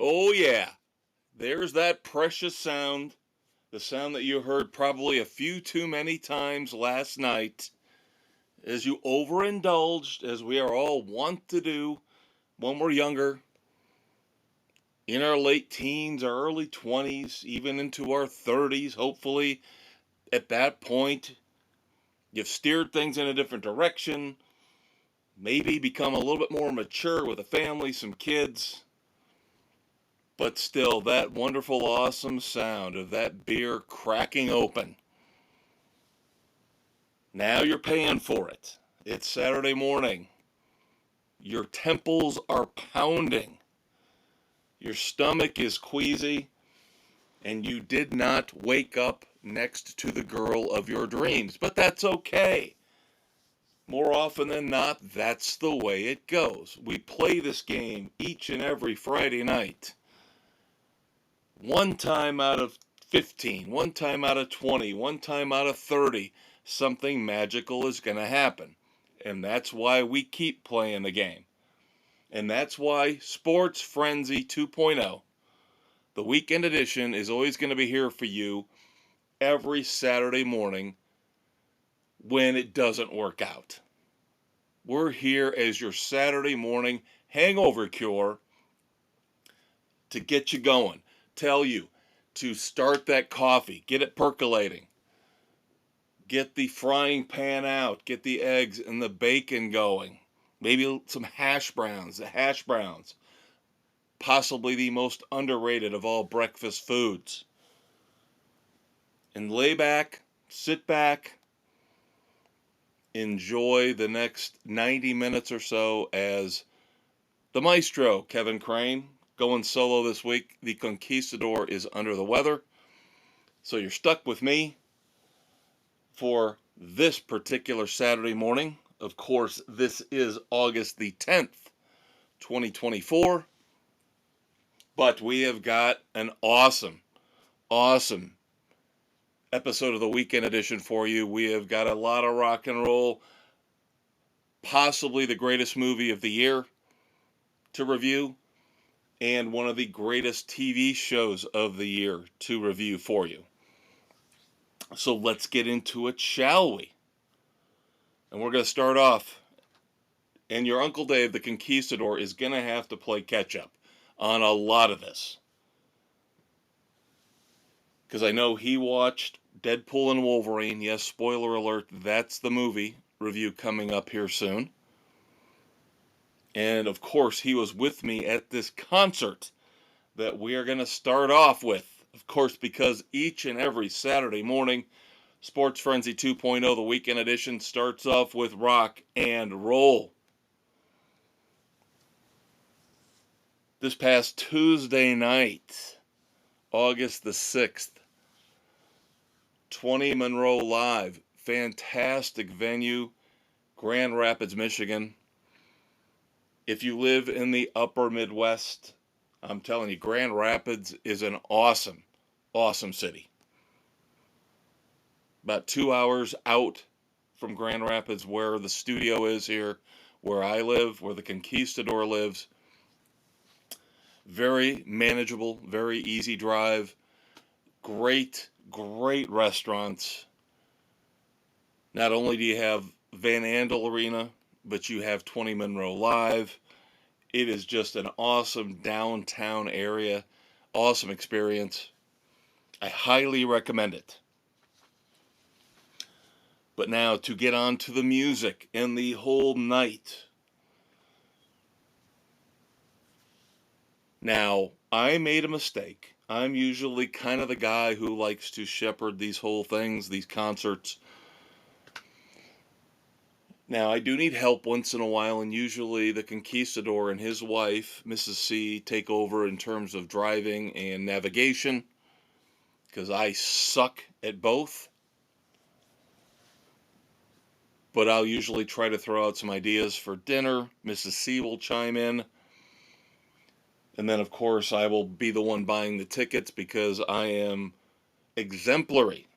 Oh, yeah. There's that precious sound. The sound that you heard probably a few too many times last night as you overindulged, as we are all wont to do when we're younger, in our late teens or early 20s, even into our 30s, hopefully. At that point, you've steered things in a different direction, maybe become a little bit more mature with a family, some kids. But still, that wonderful, awesome sound of that beer cracking open. Now you're paying for it. It's Saturday morning. Your temples are pounding. Your stomach is queasy. And you did not wake up next to the girl of your dreams. But that's okay. More often than not, that's the way it goes. We play this game each and every Friday night. One time out of 15, one time out of 20, one time out of 30, something magical is going to happen. And that's why we keep playing the game. And that's why Sports Frenzy 2.0, the weekend edition, is always going to be here for you every Saturday morning when it doesn't work out. We're here as your Saturday morning hangover cure to get you going. Tell you to start that coffee, get it percolating, get the frying pan out, get the eggs and the bacon going, maybe some hash browns, possibly the most underrated of all breakfast foods. And lay back, sit back, enjoy the next 90 minutes or so as the Maestro, Kevin Crane, going solo this week. The Conquistador is under the weather. So you're stuck with me for this particular Saturday morning. Of course, this is August the 10th, 2024. But we have got an awesome episode of the weekend edition for you. We have got a lot of rock and roll, possibly the greatest movie of the year to review, and one of the greatest TV shows of the year to review for you. So let's get into it, shall we? And we're going to start off, and your Uncle Dave, the Conquistador, is going to have to play catch up on a lot of this. Because I know he watched Deadpool and Wolverine. Yes, spoiler alert, that's the movie review coming up here soon. And of course, he was with me at this concert that we are going to start off with. Of course, because each and every Saturday morning, Sports Frenzy 2.0, the weekend edition, starts off with rock and roll. This past Tuesday night, August the 6th, 20 Monroe Live, fantastic venue, Grand Rapids, Michigan. If you live in the upper Midwest, I'm telling you, Grand Rapids is an awesome city. About 2 hours out from Grand Rapids, where the studio is here, where I live, where the Conquistador lives. Very manageable, very easy drive. Great restaurants. Not only do you have Van Andel Arena, but you have 20 Monroe Live. It is just an awesome downtown area. Awesome experience. I highly recommend it. But now to get on to the music and the whole night. Now, I made a mistake. I'm usually kind of the guy who likes to shepherd these whole things, these concerts. Now, I do need help once in a while, and usually the Conquistador and his wife, Mrs. C, take over in terms of driving and navigation, because I suck at both. But I'll usually try to throw out some ideas for dinner. Mrs. C will chime in. And then, of course, I will be the one buying the tickets because I am exemplary.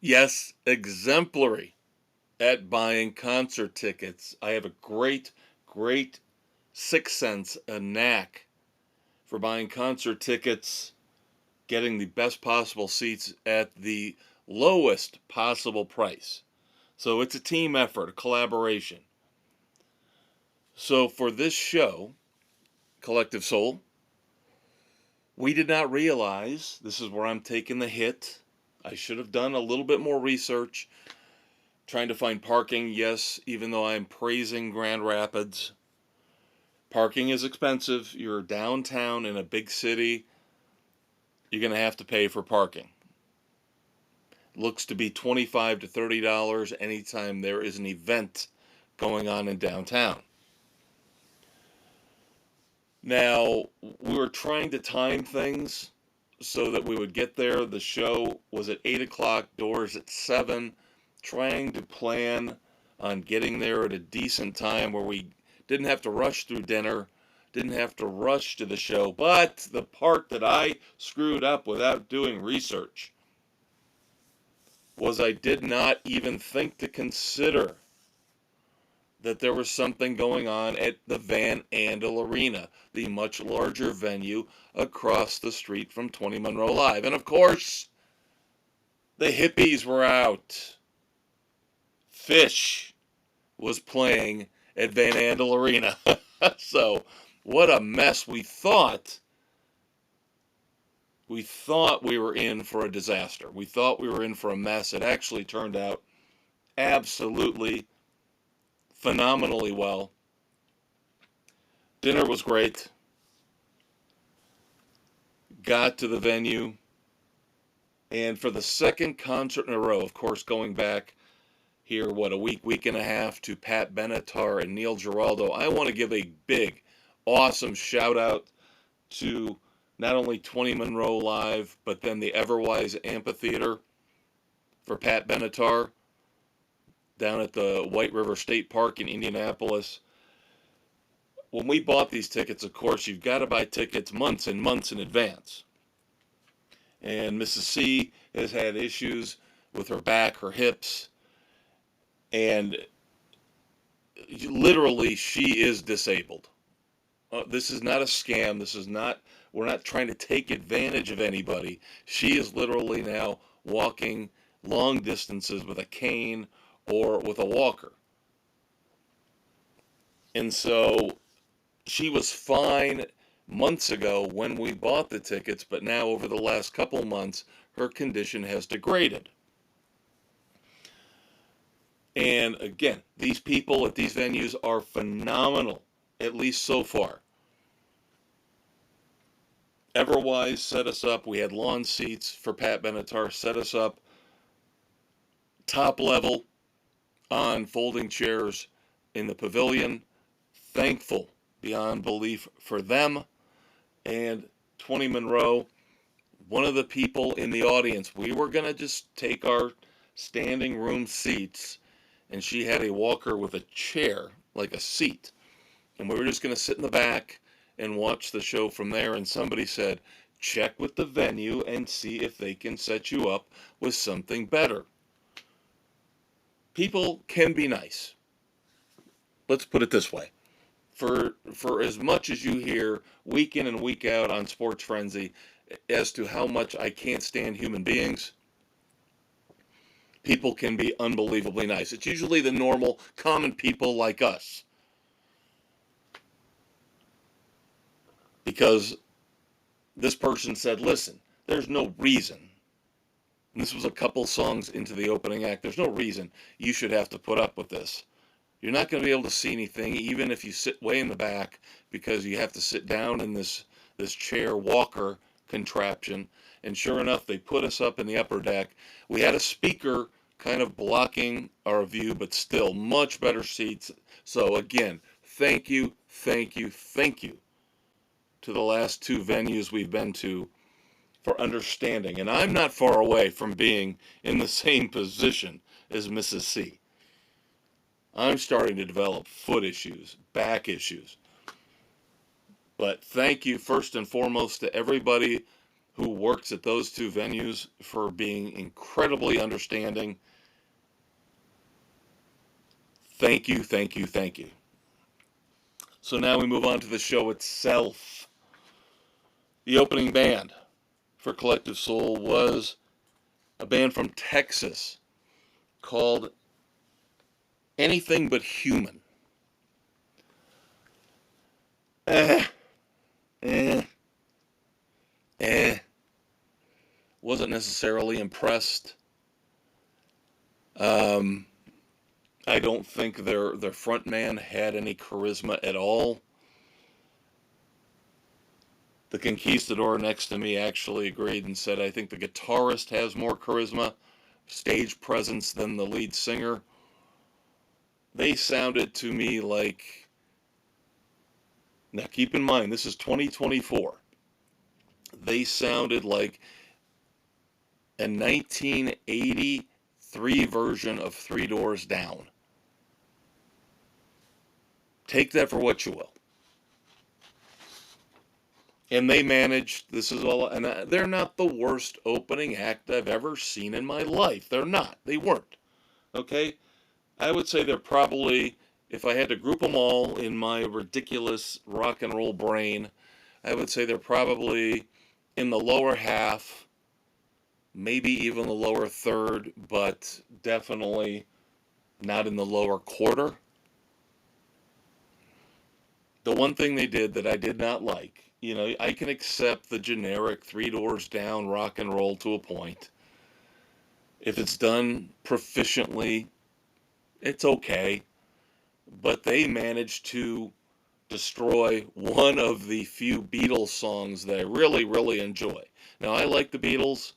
Yes, exemplary at buying concert tickets. I have a great sixth sense, a knack for buying concert tickets, getting the best possible seats at the lowest possible price. So it's a team effort, a collaboration. So for this show, Collective Soul, we did not realize, this is where I'm taking the hit. I should have done a little bit more research, trying to find parking. Yes, even though I'm praising Grand Rapids, parking is expensive. You're downtown in a big city, you're going to have to pay for parking. Looks to be $25 to $30 anytime there is an event going on in downtown. Now, we were trying to time things so that we would get there. The show was at 8 o'clock, doors at 7. Trying to plan on getting there at a decent time where we didn't have to rush through dinner, didn't have to rush to the show. But the part that I screwed up without doing research was I did not even think to consider that there was something going on at the Van Andel Arena, the much larger venue across the street from 20 Monroe Live. And of course, the hippies were out. Fish was playing at Van Andel Arena. So, what a mess. We thought we were in for a disaster. We thought we were in for a mess. It actually turned out absolutely phenomenally well. Dinner was great. Got to the venue. And for the second concert in a row, of course, going back here, a week and a half to Pat Benatar and Neil Giraldo, I want to give a big, awesome shout out to not only 20 Monroe Live, but then the Everwise Amphitheater for Pat Benatar down at the White River State Park in Indianapolis. When we bought these tickets, of course, you've got to buy tickets months and months in advance. And Mrs. C has had issues with her back, her hips, and literally she is disabled. This is not a scam. We're not trying to take advantage of anybody. She is literally now walking long distances with a cane or with a walker. And so she was fine months ago when we bought the tickets, but now over the last couple months, her condition has degraded. And again, these people at these venues are phenomenal, at least so far. Everwise set us up. We had lawn seats for Pat Benatar, set us up top level on folding chairs in the pavilion. Thankful beyond belief for them. And 20 Monroe, one of the people in the audience, we were going to just take our standing room seats, and she had a walker with a chair, like a seat. And we were just going to sit in the back and watch the show from there. And somebody said, check with the venue and see if they can set you up with something better. People can be nice. Let's put it this way. For as much as you hear week in and week out on Sports Frenzy as to how much I can't stand human beings, people can be unbelievably nice. It's usually the normal, common people like us. Because this person said, listen, there's no reason, and this was a couple songs into the opening act, there's no reason you should have to put up with this. You're not going to be able to see anything, even if you sit way in the back, because you have to sit down in this chair walker contraption. And sure enough, they put us up in the upper deck. We had a speaker kind of blocking our view, but still much better seats. So again, thank you to the last two venues we've been to for understanding. And I'm not far away from being in the same position as Mrs. C. I'm starting to develop foot issues, back issues. But thank you first and foremost to everybody who works at those two venues for being incredibly understanding. Thank you. So now we move on to the show itself. The opening band for Collective Soul was a band from Texas called Anything But Human. Wasn't necessarily impressed. I don't think their front man had any charisma at all. The conquistador next to me actually agreed and said, I think the guitarist has more charisma, stage presence than the lead singer. They sounded to me like, now keep in mind, this is 2024. They sounded like a 1983 version of Three Doors Down. Take that for what you will. And they managed, this is all, and they're not the worst opening act I've ever seen in my life. They're not. They weren't. Okay? I would say they're probably, if I had to group them all in my ridiculous rock and roll brain, I would say they're probably in the lower half, maybe even the lower third, but definitely not in the lower quarter. The one thing they did that I did not like, you know, I can accept the generic Three Doors Down rock and roll to a point. If it's done proficiently, it's okay. But they managed to destroy one of the few Beatles songs that I really, really enjoy. Now, I like the Beatles.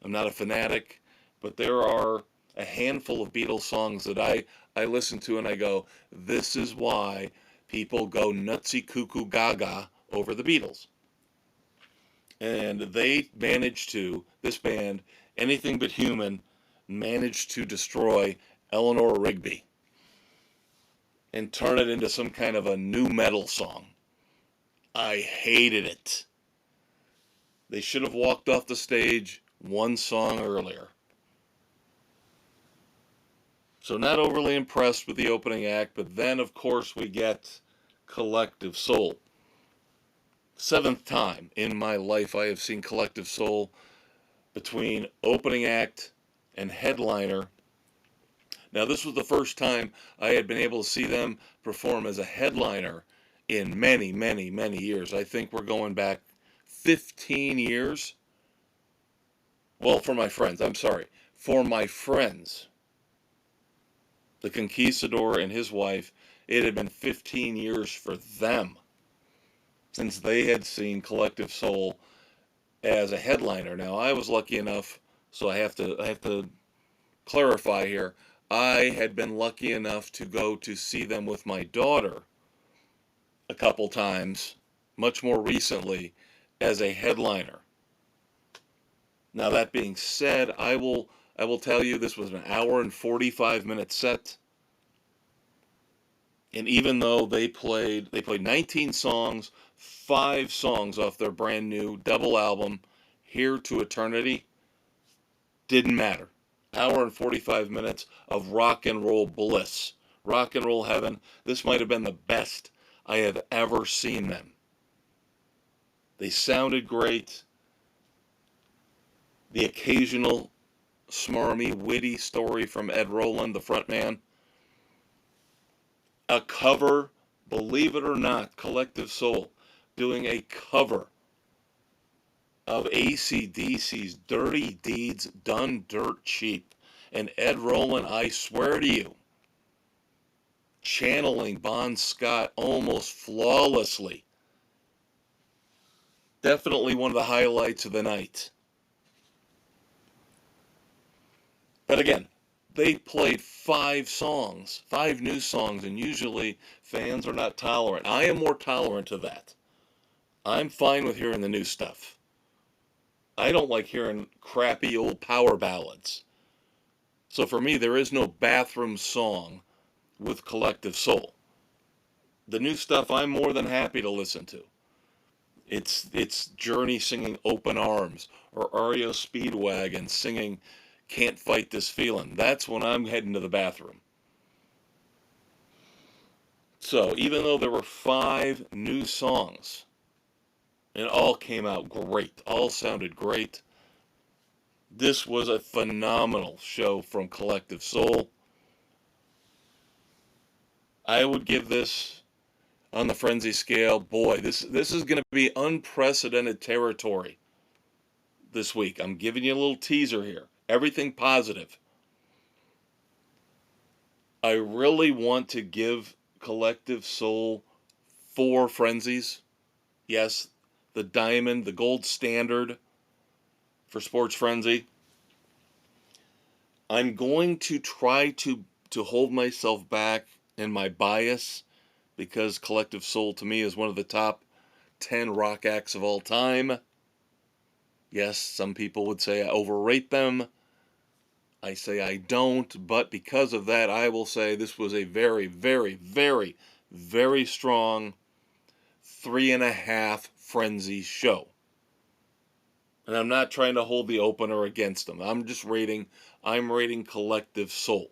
I'm not a fanatic, but there are a handful of Beatles songs that I listen to and I go, this is why people go nutsy cuckoo gaga over the Beatles. And they managed to, this band, Anything But Human, managed to destroy Eleanor Rigby and turn it into some kind of a new metal song. I hated it. They should have walked off the stage one song earlier. So not overly impressed with the opening act, but then of course we get Collective Soul. 7th time in my life I have seen Collective Soul. Between opening act and headliner. Now this was the first time I had been able to see them perform as a headliner in many, many, many years. I think we're going back 15 years. Well, for my friends, the conquistador and his wife, it had been 15 years for them since they had seen Collective Soul as a headliner. Now, I was lucky enough, so I have to clarify here. I had been lucky enough to go to see them with my daughter a couple times, much more recently, as a headliner. Now, that being said, I will tell you this was an hour and 45-minute set. And even though they played 19 songs, 5 songs off their brand new double album, Here to Eternity, didn't matter. Hour and 45 minutes of rock and roll bliss. Rock and roll heaven. This might have been the best I have ever seen them. They sounded great. The occasional smarmy, witty story from Ed Roland, the frontman. A cover, believe it or not, Collective Soul, doing a cover of AC/DC's Dirty Deeds Done Dirt Cheap. And Ed Roland, I swear to you, channeling Bon Scott almost flawlessly. Definitely one of the highlights of the night. But again, they played 5 songs, 5 new songs, and usually fans are not tolerant. I am more tolerant to that. I'm fine with hearing the new stuff. I don't like hearing crappy old power ballads. So for me, there is no bathroom song with Collective Soul. The new stuff I'm more than happy to listen to. It's Journey singing Open Arms, or REO Speedwagon singing Can't Fight This Feeling. That's when I'm heading to the bathroom. So even though there were 5 new songs, and all came out great, all sounded great, this was a phenomenal show from Collective Soul. I would give this on the frenzy scale. Boy, this is going to be unprecedented territory this week. I'm giving you a little teaser here. Everything positive. I really want to give Collective Soul 4 frenzies. Yes, the diamond, the gold standard for Sports Frenzy. I'm going to try to hold myself back in my bias because Collective Soul to me is one of the top 10 rock acts of all time. Yes, some people would say I overrate them. I say I don't, but because of that, I will say this was a very, very, very, very strong 3.5 frenzy show. And I'm not trying to hold the opener against them. I'm rating Collective Soul.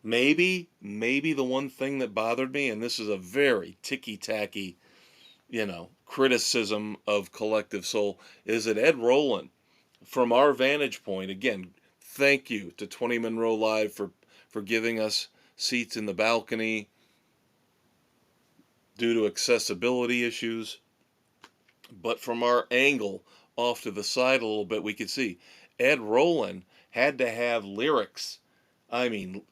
Maybe the one thing that bothered me, and this is a very ticky-tacky, criticism of Collective Soul, is that Ed Roland, from our vantage point, again, thank you to 20 Monroe Live for giving us seats in the balcony due to accessibility issues. But from our angle off to the side a little bit, we could see Ed Roland had to have lyrics. I mean,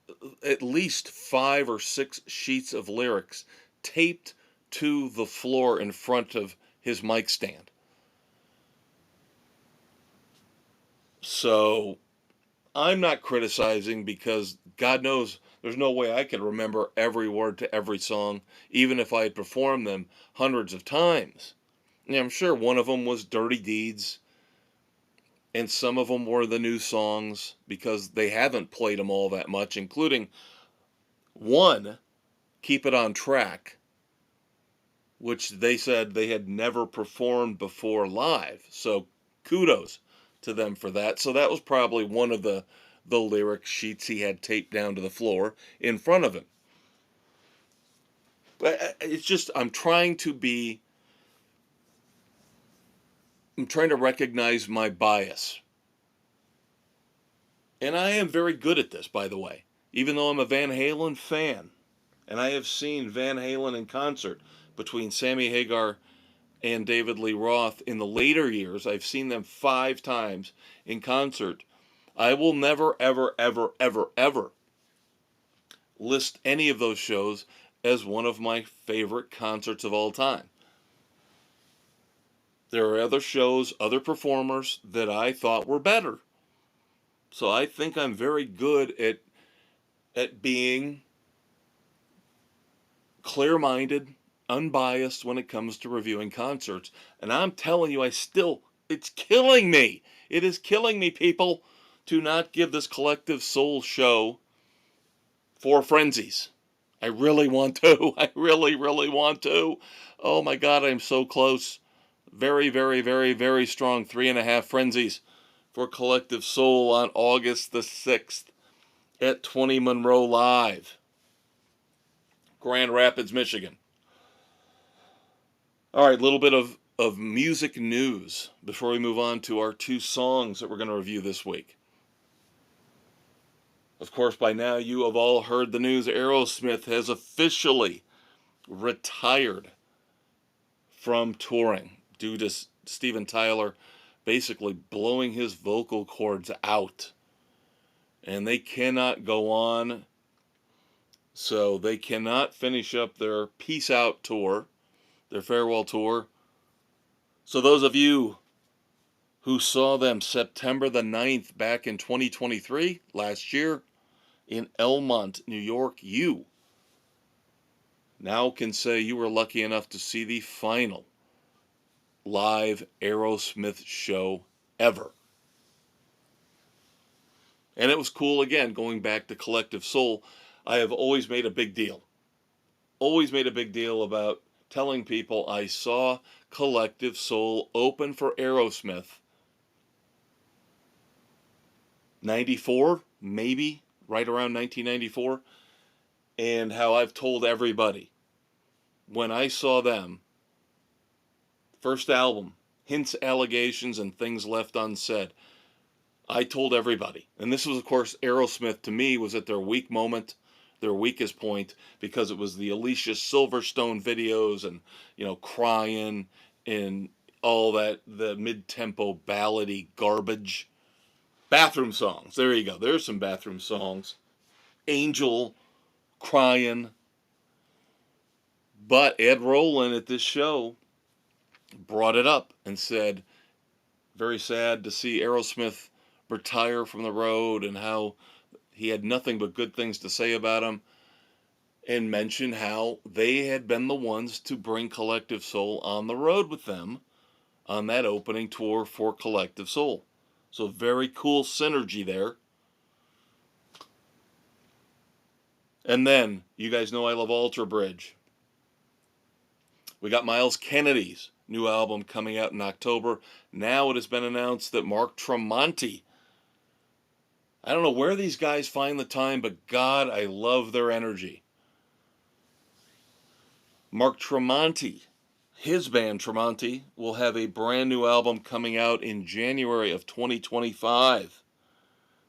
at least 5 or 6 sheets of lyrics taped to the floor in front of his mic stand. So I'm not criticizing because God knows there's no way I could remember every word to every song, even if I had performed them hundreds of times. And I'm sure one of them was Dirty Deeds, and some of them were the new songs because they haven't played them all that much, including one, Keep It On Track, which they said they had never performed before live. So kudos to them for that. So that was probably one of the lyric sheets he had taped down to the floor in front of him. But it's just I'm trying to recognize my bias. And I am very good at this, by the way, even though I'm a Van Halen fan. And I have seen Van Halen in concert between Sammy Hagar and David Lee Roth in the later years. I've seen them 5 times in concert. I will never, ever, ever, ever, ever list any of those shows as one of my favorite concerts of all time. There are other shows, other performers that I thought were better. So I think I'm very good at being clear-minded, unbiased when it comes to reviewing concerts. And I'm telling you, it's killing me. It is killing me, people, to not give this Collective Soul show 4 frenzies. I really want to. I really, really want to. Oh my God, I'm so close. Very, very, very, very strong 3.5 frenzies for Collective Soul on August the 6th at 20 Monroe Live, Grand Rapids, Michigan. All right, a little bit of music news before we move on to our 2 songs that we're going to review this week. Of course, by now you have all heard the news. Aerosmith has officially retired from touring due to Steven Tyler basically blowing his vocal cords out. And they cannot go on. So they cannot finish up their Peace Out tour, their farewell tour. So those of you who saw them September the 9th back in 2023, last year, in Elmont, New York, you now can say you were lucky enough to see the final live Aerosmith show ever. And it was cool, again, going back to Collective Soul. I have always made a big deal about telling people I saw Collective Soul open for Aerosmith 94, maybe, right around 1994. and how I've told everybody when I saw them, first album, Hints, Allegations, and Things Left Unsaid, I told everybody. And this was, of course, Aerosmith to me was at their weak moment, their weakest point, because it was the Alicia Silverstone videos and, crying and all that, the mid-tempo ballady garbage. Bathroom songs. There you go. There's some bathroom songs. Angel, crying. But Ed Roland at this show brought it up and said, very sad to see Aerosmith retire from the road and how he had nothing but good things to say about him, and mentioned how they had been the ones to bring Collective Soul on the road with them on that opening tour for Collective Soul. So very cool synergy there. And then, you guys know I love Alter Bridge. We got Miles Kennedy's new album coming out in October. Now it has been announced that Mark Tremonti, I don't know where these guys find the time, but God, I love their energy. Mark Tremonti, his band Tremonti, will have a brand new album coming out in January of 2025.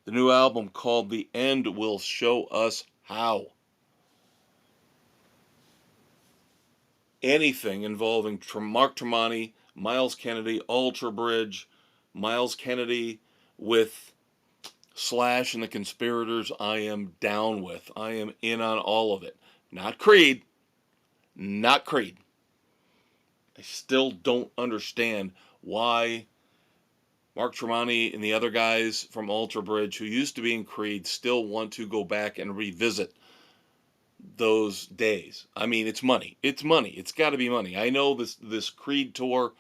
The new album called The End Will Show Us How. Anything involving Mark Tremonti, Miles Kennedy, Alter Bridge, Miles Kennedy with Slash and the Conspirators, I am down with. I am in on all of it. Not Creed. Not Creed. I still don't understand why Mark Tremonti and the other guys from Alter Bridge who used to be in Creed still want to go back and revisit those days. I mean, it's money. It's money. It's got to be money. I know this Creed tour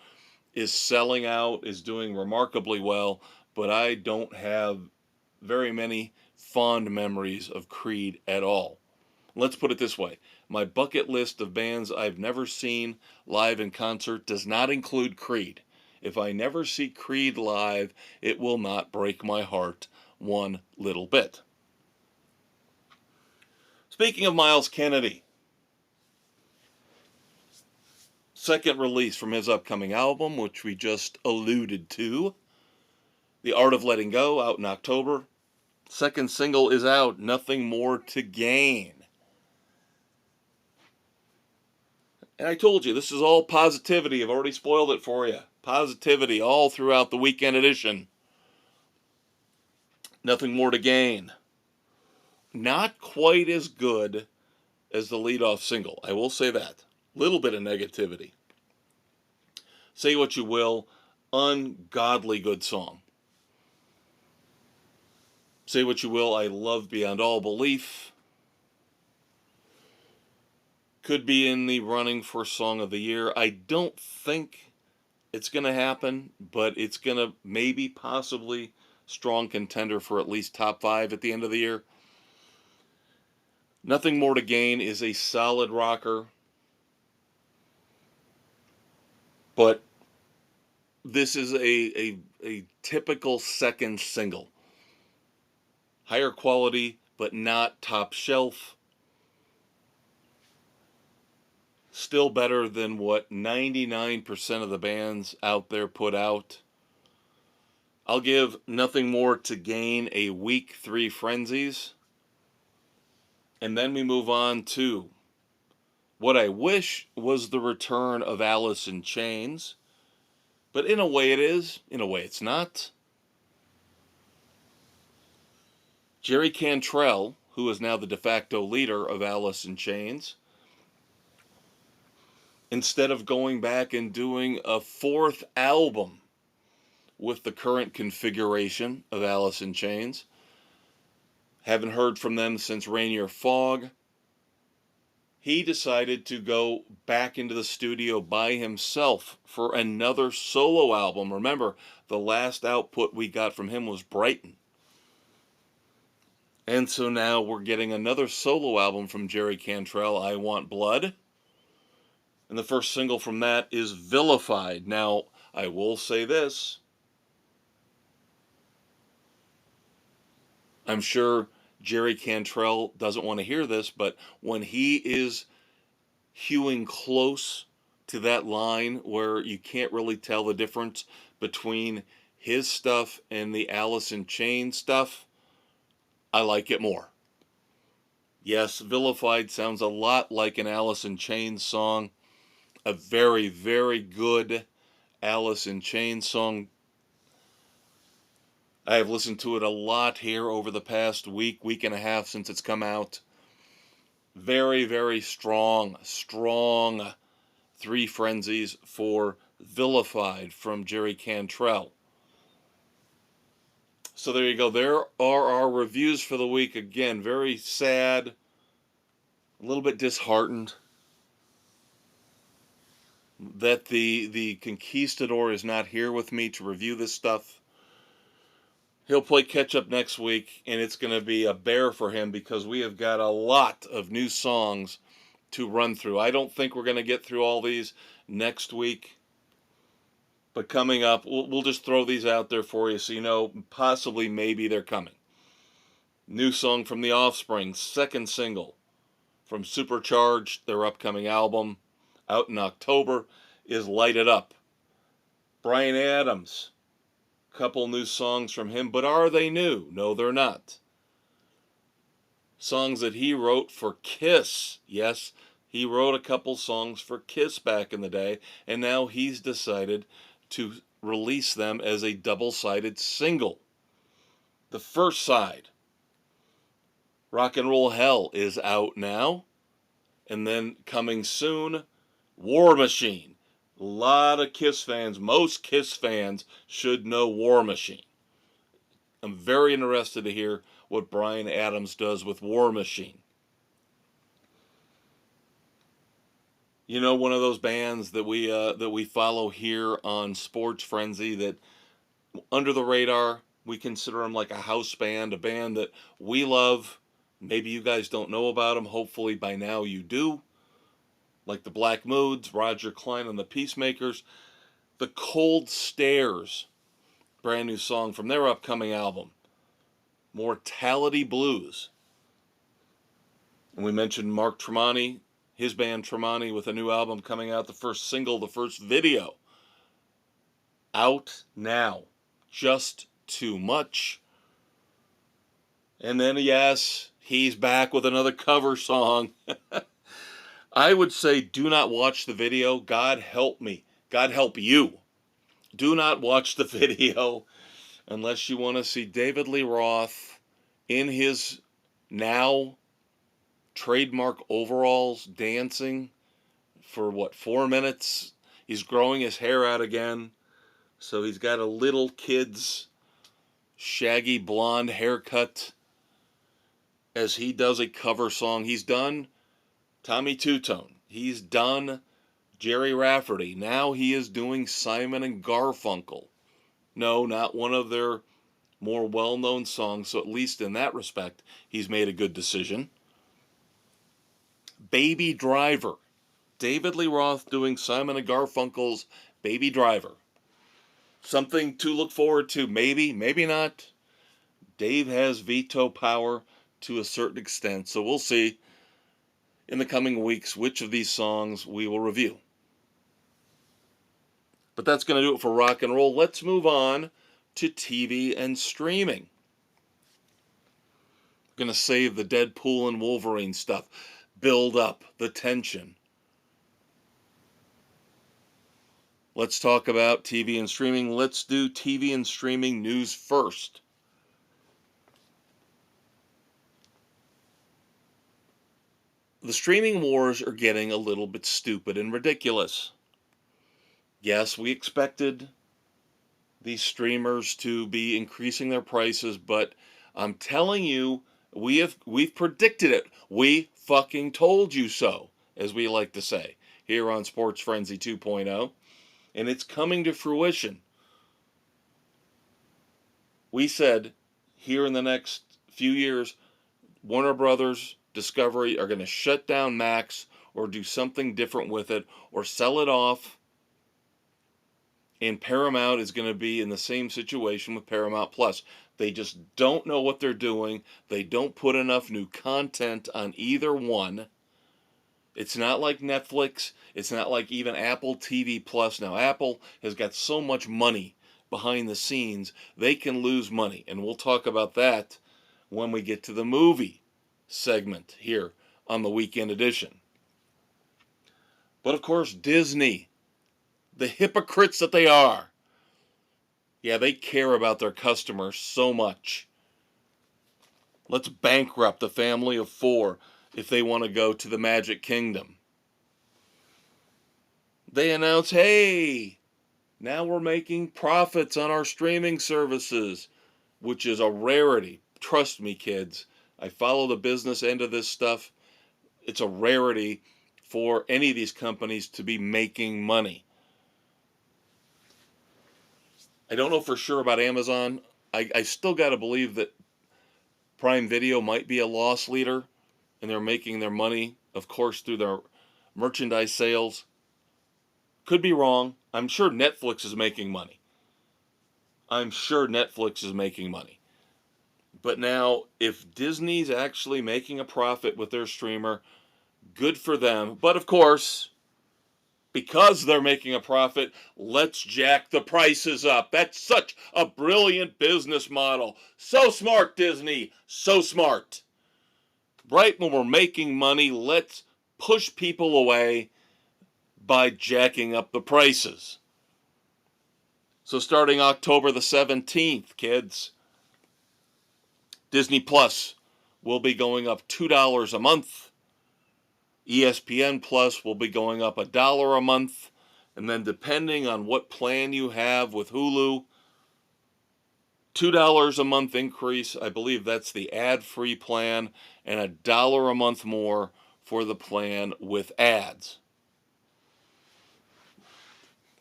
is selling out, is doing remarkably well, but I don't have very many fond memories of Creed at all. Let's put it this way. My bucket list of bands I've never seen live in concert does not include Creed. If I never see Creed live, it will not break my heart one little bit. Speaking of Miles Kennedy, second release from his upcoming album, which we just alluded to, The Art of Letting Go, out in October. Second single is out, Nothing More to Gain. And I told you, this is all positivity. I've already spoiled it for you. Positivity all throughout the weekend edition. Nothing More to Gain. Not quite as good as the lead-off single. I will say that. Little bit of negativity. Say what you will, ungodly good song. Say what you will, I love Beyond All Belief. Could be in the running for Song of the Year. I don't think it's going to happen, but it's going to maybe, possibly, strong contender for at least top 5 at the end of the year. Nothing More to Gain is a solid rocker, but this is a typical second single. Higher quality, but not top shelf. Still better than what 99% of the bands out there put out. I'll give Nothing More to Gain a week 3 Frenzies. And then we move on to what I wish was the return of Alice in Chains. But in a way it is, in a way it's not. Jerry Cantrell, who is now the de facto leader of Alice in Chains, instead of going back and doing a 4th album with the current configuration of Alice in Chains, haven't heard from them since Rainier Fog, he decided to go back into the studio by himself for another solo album. Remember, the last output we got from him was Brighton. And so now we're getting another solo album from Jerry Cantrell, I Want Blood. And the first single from that is Vilified. Now, I will say this. I'm sure Jerry Cantrell doesn't want to hear this, but when he is hewing close to that line where you can't really tell the difference between his stuff and the Alice in Chains stuff, I like it more. Yes, Vilified sounds a lot like an Alice in Chains song. A very, very good Alice in Chains song. I have listened to it a lot here over the past week and a half since it's come out. Very, very strong three frenzies for Vilified from Jerry Cantrell. So there you go. There are our reviews for the week. Again, very sad, a little bit disheartened that the Conquistador is not here with me to review this stuff. He'll play catch up next week, and it's going to be a bear for him because we have got a lot of new songs to run through. I don't think we're going to get through all these next week, but coming up, we'll just throw these out there for you so you know possibly maybe they're coming. New song from The Offspring, second single from Supercharged, their upcoming album, out in October, is Light It Up. Bryan Adams, couple new songs from him, but are they new? No, they're not. Songs that he wrote for Kiss. Yes, he wrote a couple songs for Kiss back in the day, and now he's decided to release them as a double-sided single. The first side, Rock and Roll Hell, is out now, and then coming soon, War Machine. A lot of Kiss fans, most Kiss fans, should know War Machine. I'm very interested to hear what Bryan Adams does with War Machine. You know, one of those bands that we follow here on Sports Frenzy that under the radar, we consider them like a house band, a band that we love. Maybe you guys don't know about them. Hopefully by now you do. Like the Black Moods, Roger Clyne and the Peacemakers. The Cold Stares, brand new song from their upcoming album, Mortality Blues. And we mentioned Mark Tremonti, his band Tremonti, with a new album coming out, the first single, the first video, out now. Just Too Much. And then, yes, he's back with another cover song. I would say do not watch the video. God help me. God help you. Do not watch the video unless you want to see David Lee Roth in his now trademark overalls dancing for 4 minutes. He's growing his hair out again. So he's got a little kid's shaggy blonde haircut as he does a cover song. He's done Tommy Two-Tone. He's done Jerry Rafferty. Now he is doing Simon and Garfunkel. No, not one of their more well-known songs, so at least in that respect, he's made a good decision. Baby Driver. David Lee Roth doing Simon and Garfunkel's Baby Driver. Something to look forward to. Maybe, maybe not. Dave has veto power to a certain extent, so we'll see in the coming weeks which of these songs we will review. But that's going to do it for rock and roll. Let's move on to TV and streaming. I'm going to save the Deadpool and Wolverine stuff. Build up the tension. Let's talk about TV and streaming. Let's do TV and streaming news first. The streaming wars are getting a little bit stupid and ridiculous. Yes, we expected these streamers to be increasing their prices, but I'm telling you, we've predicted it. We fucking told you so, as we like to say here on Sports Frenzy 2.0, and it's coming to fruition. We said here in the next few years, Warner Brothers, Discovery are going to shut down Max or do something different with it or sell it off. And Paramount is going to be in the same situation with Paramount Plus. They just don't know what they're doing. They don't put enough new content on either one. It's not like Netflix. It's not like even Apple TV Plus. Now, Apple has got so much money behind the scenes, they can lose money. And we'll talk about that when we get to the movie segment here on the weekend edition. But of course, Disney, the hypocrites that they are, yeah, they care about their customers so much. Let's bankrupt a family of 4 if they want to go to the Magic Kingdom. They announce, hey, now we're making profits on our streaming services, which is a rarity. Trust me, kids. I follow the business end of this stuff. It's a rarity for any of these companies to be making money. I don't know for sure about Amazon. I still got to believe that Prime Video might be a loss leader, and they're making their money, of course, through their merchandise sales. Could be wrong. I'm sure Netflix is making money. But now, if Disney's actually making a profit with their streamer, good for them. But of course, because they're making a profit, let's jack the prices up. That's such a brilliant business model. So smart, Disney. So smart. Right when we're making money, let's push people away by jacking up the prices. So starting October the 17th, kids, Disney Plus will be going up $2 a month. ESPN Plus will be going up $1 a month. And then depending on what plan you have with Hulu, $2 a month increase. I believe that's the ad-free plan, and $1 a month more for the plan with ads.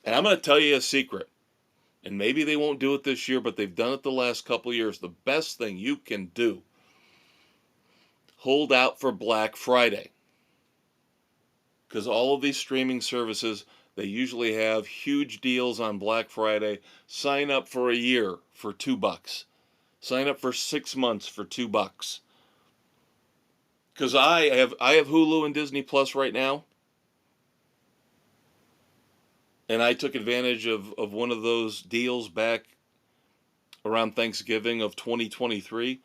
And I'm going to tell you a secret. And maybe they won't do it this year, but they've done it the last couple of years. The best thing you can do, hold out for Black Friday. Because all of these streaming services, they usually have huge deals on Black Friday. Sign up for a year for $2. Sign up for 6 months for $2. Because I have Hulu and Disney Plus right now. And I took advantage of one of those deals back around Thanksgiving of 2023.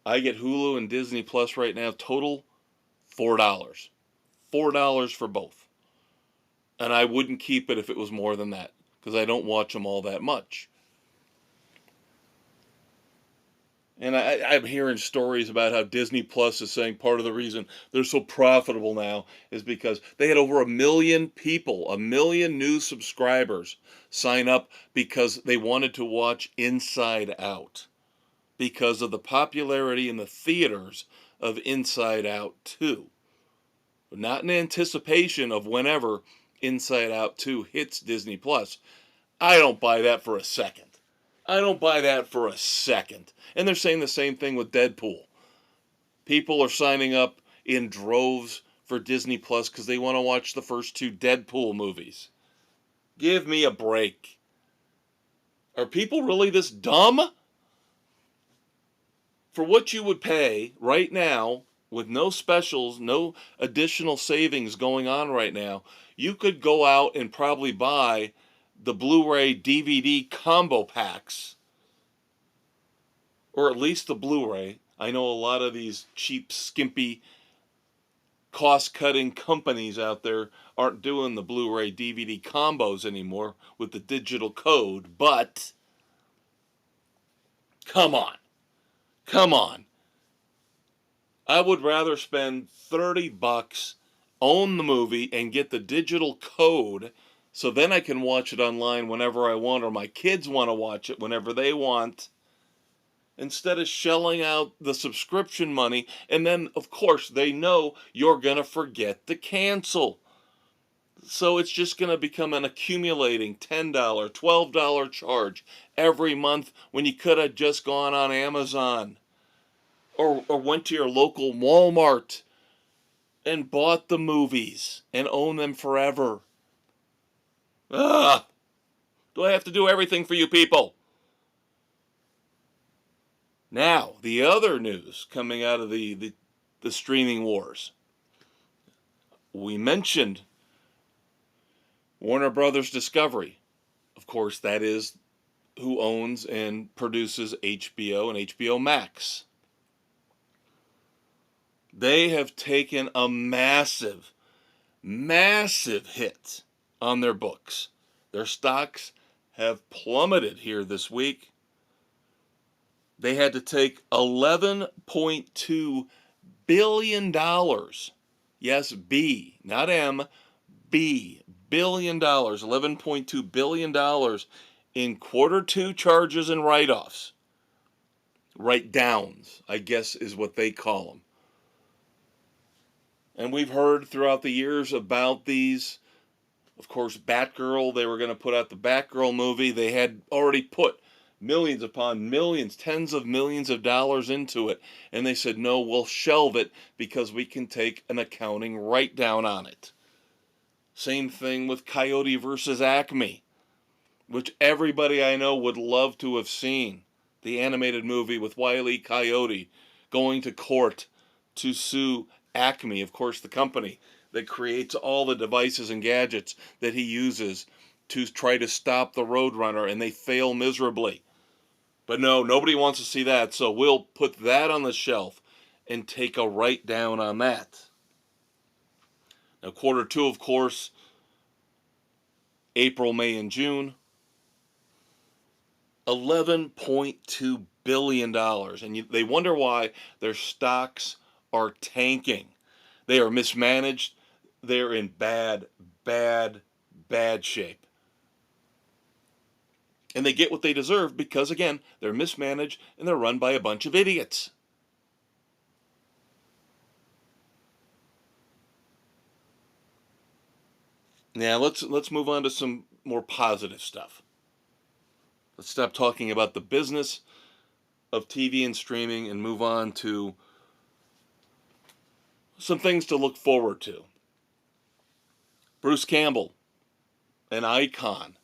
I get Hulu and Disney Plus right now, total $4. $4 for both. And I wouldn't keep it if it was more than that, because I don't watch them all that much. And I'm hearing stories about how Disney Plus is saying part of the reason they're so profitable now is because they had over 1 million people, 1 million new subscribers sign up because they wanted to watch Inside Out, because of the popularity in the theaters of Inside Out 2. Not in anticipation of whenever Inside Out 2 hits Disney Plus. I don't buy that for a second. And they're saying the same thing with Deadpool. People are signing up in droves for Disney Plus because they want to watch the first 2 Deadpool movies. Give me a break. Are people really this dumb? For what you would pay right now, with no specials, no additional savings going on right now, you could go out and probably buy the Blu-ray DVD combo packs, or at least the Blu-ray. I know a lot of these cheap, skimpy, cost-cutting companies out there aren't doing the Blu-ray DVD combos anymore with the digital code, but come on. I would rather spend $30, own the movie, and get the digital code so then I can watch it online whenever I want, or my kids want to watch it whenever they want, instead of shelling out the subscription money. And then, of course, they know you're going to forget to cancel. So it's just going to become an accumulating $10, $12 charge every month when you could have just gone on Amazon. Or went to your local Walmart and bought the movies and own them forever. Do I have to do everything for you people? Now, the other news coming out of the streaming wars. We mentioned Warner Brothers Discovery. Of course, that is who owns and produces HBO and HBO Max. They have taken a massive, massive hit on their books. Their stocks have plummeted here this week. They had to take $11.2 billion. Yes, B, not M, B, billion dollars, $11.2 billion in quarter two charges and write-offs. Write-downs, I guess is what they call them. And we've heard throughout the years about these. Of course, Batgirl, they were going to put out the Batgirl movie. They had already put millions upon millions, tens of millions of dollars into it. And they said, no, we'll shelve it because we can take an accounting write-down on it. Same thing with Coyote versus Acme, which everybody I know would love to have seen. The animated movie with Wile E. Coyote going to court to sue Acme, of course, the company that creates all the devices and gadgets that he uses to try to stop the Roadrunner, and they fail miserably. But no, nobody wants to see that, so we'll put that on the shelf and take a write-down on that. Now, quarter two, of course, April, May, and June, $11.2 billion. And they wonder why their stocks are tanking. They are mismanaged. They're in bad, bad, bad shape. And they get what they deserve because, again, they're mismanaged and they're run by a bunch of idiots. Now, let's move on to some more positive stuff. Let's stop talking about the business of TV and streaming and move on to some things to look forward to. Bruce Campbell, an icon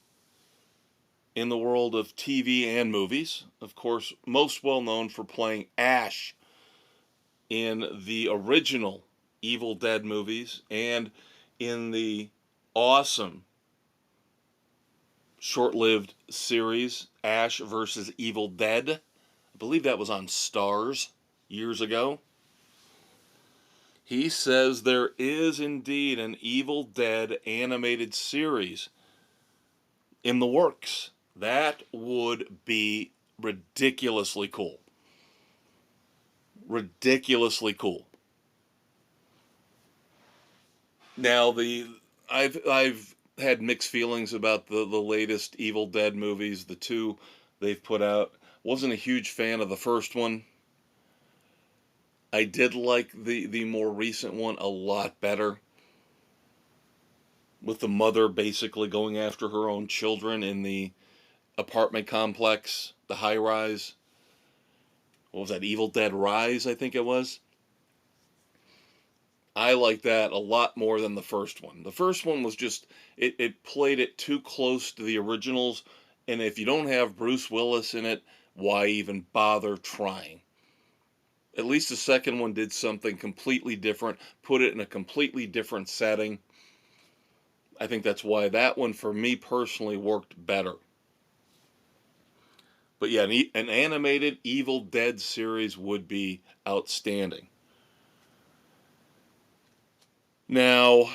in the world of TV and movies. Of course, most well known for playing Ash in the original Evil Dead movies and in the awesome short-lived series Ash versus Evil Dead. I believe that was on Starz years ago. He says there is indeed an Evil Dead animated series in the works. That would be ridiculously cool. Ridiculously cool. Now, I've had mixed feelings about the latest Evil Dead movies, the two they've put out. Wasn't a huge fan of the first one. I did like the more recent one a lot better, with the mother basically going after her own children in the apartment complex, the high rise. What was that, Evil Dead Rise, I think it was? I like that a lot more than the first one. The first one was just, it played it too close to the originals, and if you don't have Bruce Willis in it, why even bother trying? At least the second one did something completely different, put it in a completely different setting. I think that's why that one, for me personally, worked better. But yeah, an animated Evil Dead series would be outstanding. Now,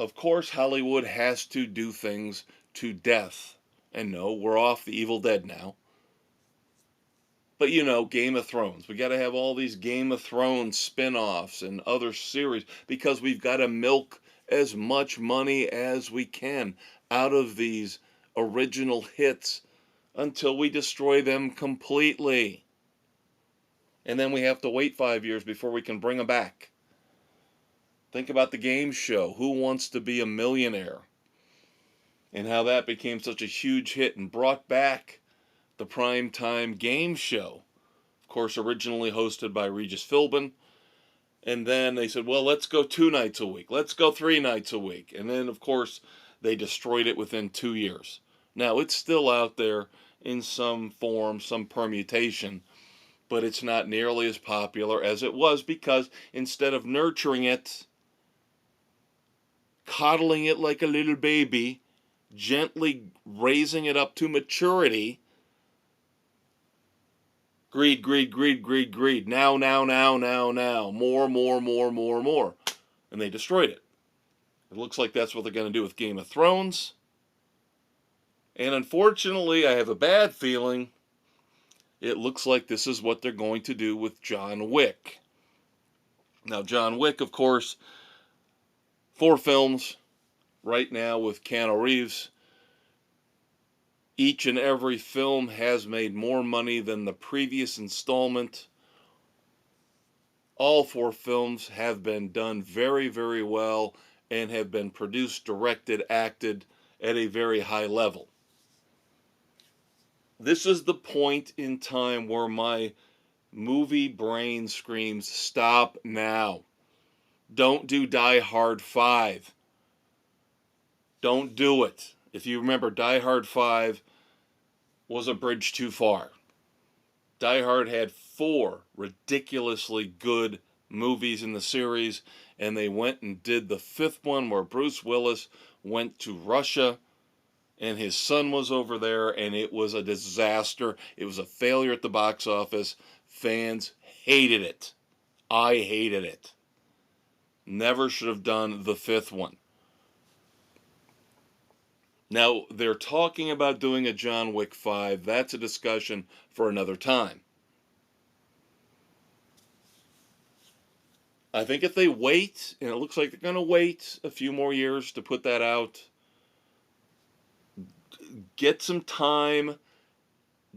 of course, Hollywood has to do things to death. And no, we're off the Evil Dead now. But you know, Game of Thrones. We got to have all these Game of Thrones spin-offs and other series because we've got to milk as much money as we can out of these original hits until we destroy them completely. And then we have to wait 5 years before we can bring them back. Think about the game show, Who Wants to Be a Millionaire? And how that became such a huge hit and brought back the primetime game show. Of course, originally hosted by Regis Philbin. And then they said, well, let's go 2 nights a week. Let's go 3 nights a week. And then, of course, they destroyed it within 2 years. Now, it's still out there in some form, some permutation. but it's not nearly as popular as it was because instead of nurturing it, coddling it like a little baby, gently raising it up to maturity, greed, greed, greed, greed, greed, now, now, now, now, now, more, more, more, more, more. And they destroyed it. It looks like that's what they're going to do with Game of Thrones. And unfortunately, I have a bad feeling it looks like this is what they're going to do with John Wick. Now, John Wick, of course, 4 films right now with Keanu Reeves. Each and every film has made more money than the previous installment. All 4 films have been done very, very well and have been produced, directed, acted at a very high level. This is the point in time where my movie brain screams, stop now. Don't do Die Hard 5. Don't do it. If you remember, Die Hard 5 was a bridge too far. Die Hard had 4 ridiculously good movies in the series, and they went and did the 5th one where Bruce Willis went to Russia and his son was over there, and it was a disaster. It was a failure at the box office. Fans hated it. I hated it. Never should have done the 5th one. Now, they're talking about doing a John Wick 5. That's a discussion for another time. I think if they wait, and it looks like they're going to wait a few more years to put that out, get some time,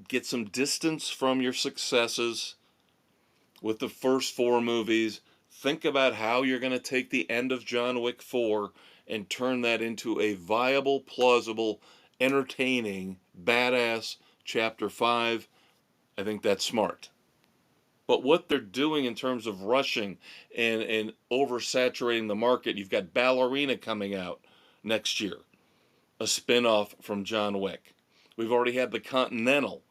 get some distance from your successes with the first 4 movies. Think about how you're going to take the end of John Wick 4 and turn that into a viable, plausible, entertaining, badass Chapter 5. I think that's smart. But what they're doing in terms of rushing and oversaturating the market, you've got Ballerina coming out next year, a spin-off from John Wick. We've already had The Continental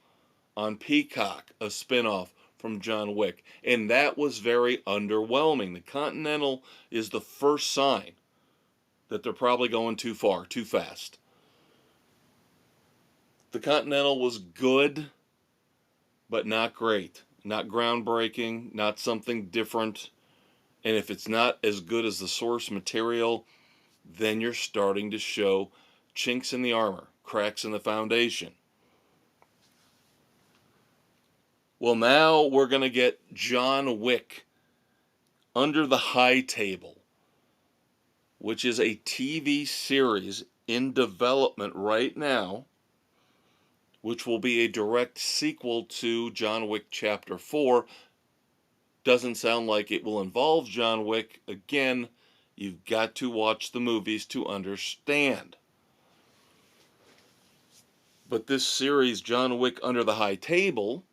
on Peacock, a spin-off from John Wick, and that was very underwhelming. The Continental is the first sign that they're probably going too far, too fast. The Continental was good, but not great. Not groundbreaking, not something different. And if it's not as good as the source material, then you're starting to show chinks in the armor, cracks in the foundation. Well, now we're going to get John Wick Under the High Table, which is a TV series in development right now, which will be a direct sequel to John Wick Chapter 4. Doesn't sound like it will involve John Wick. Again, you've got to watch the movies to understand. But this series, John Wick Under the High Table,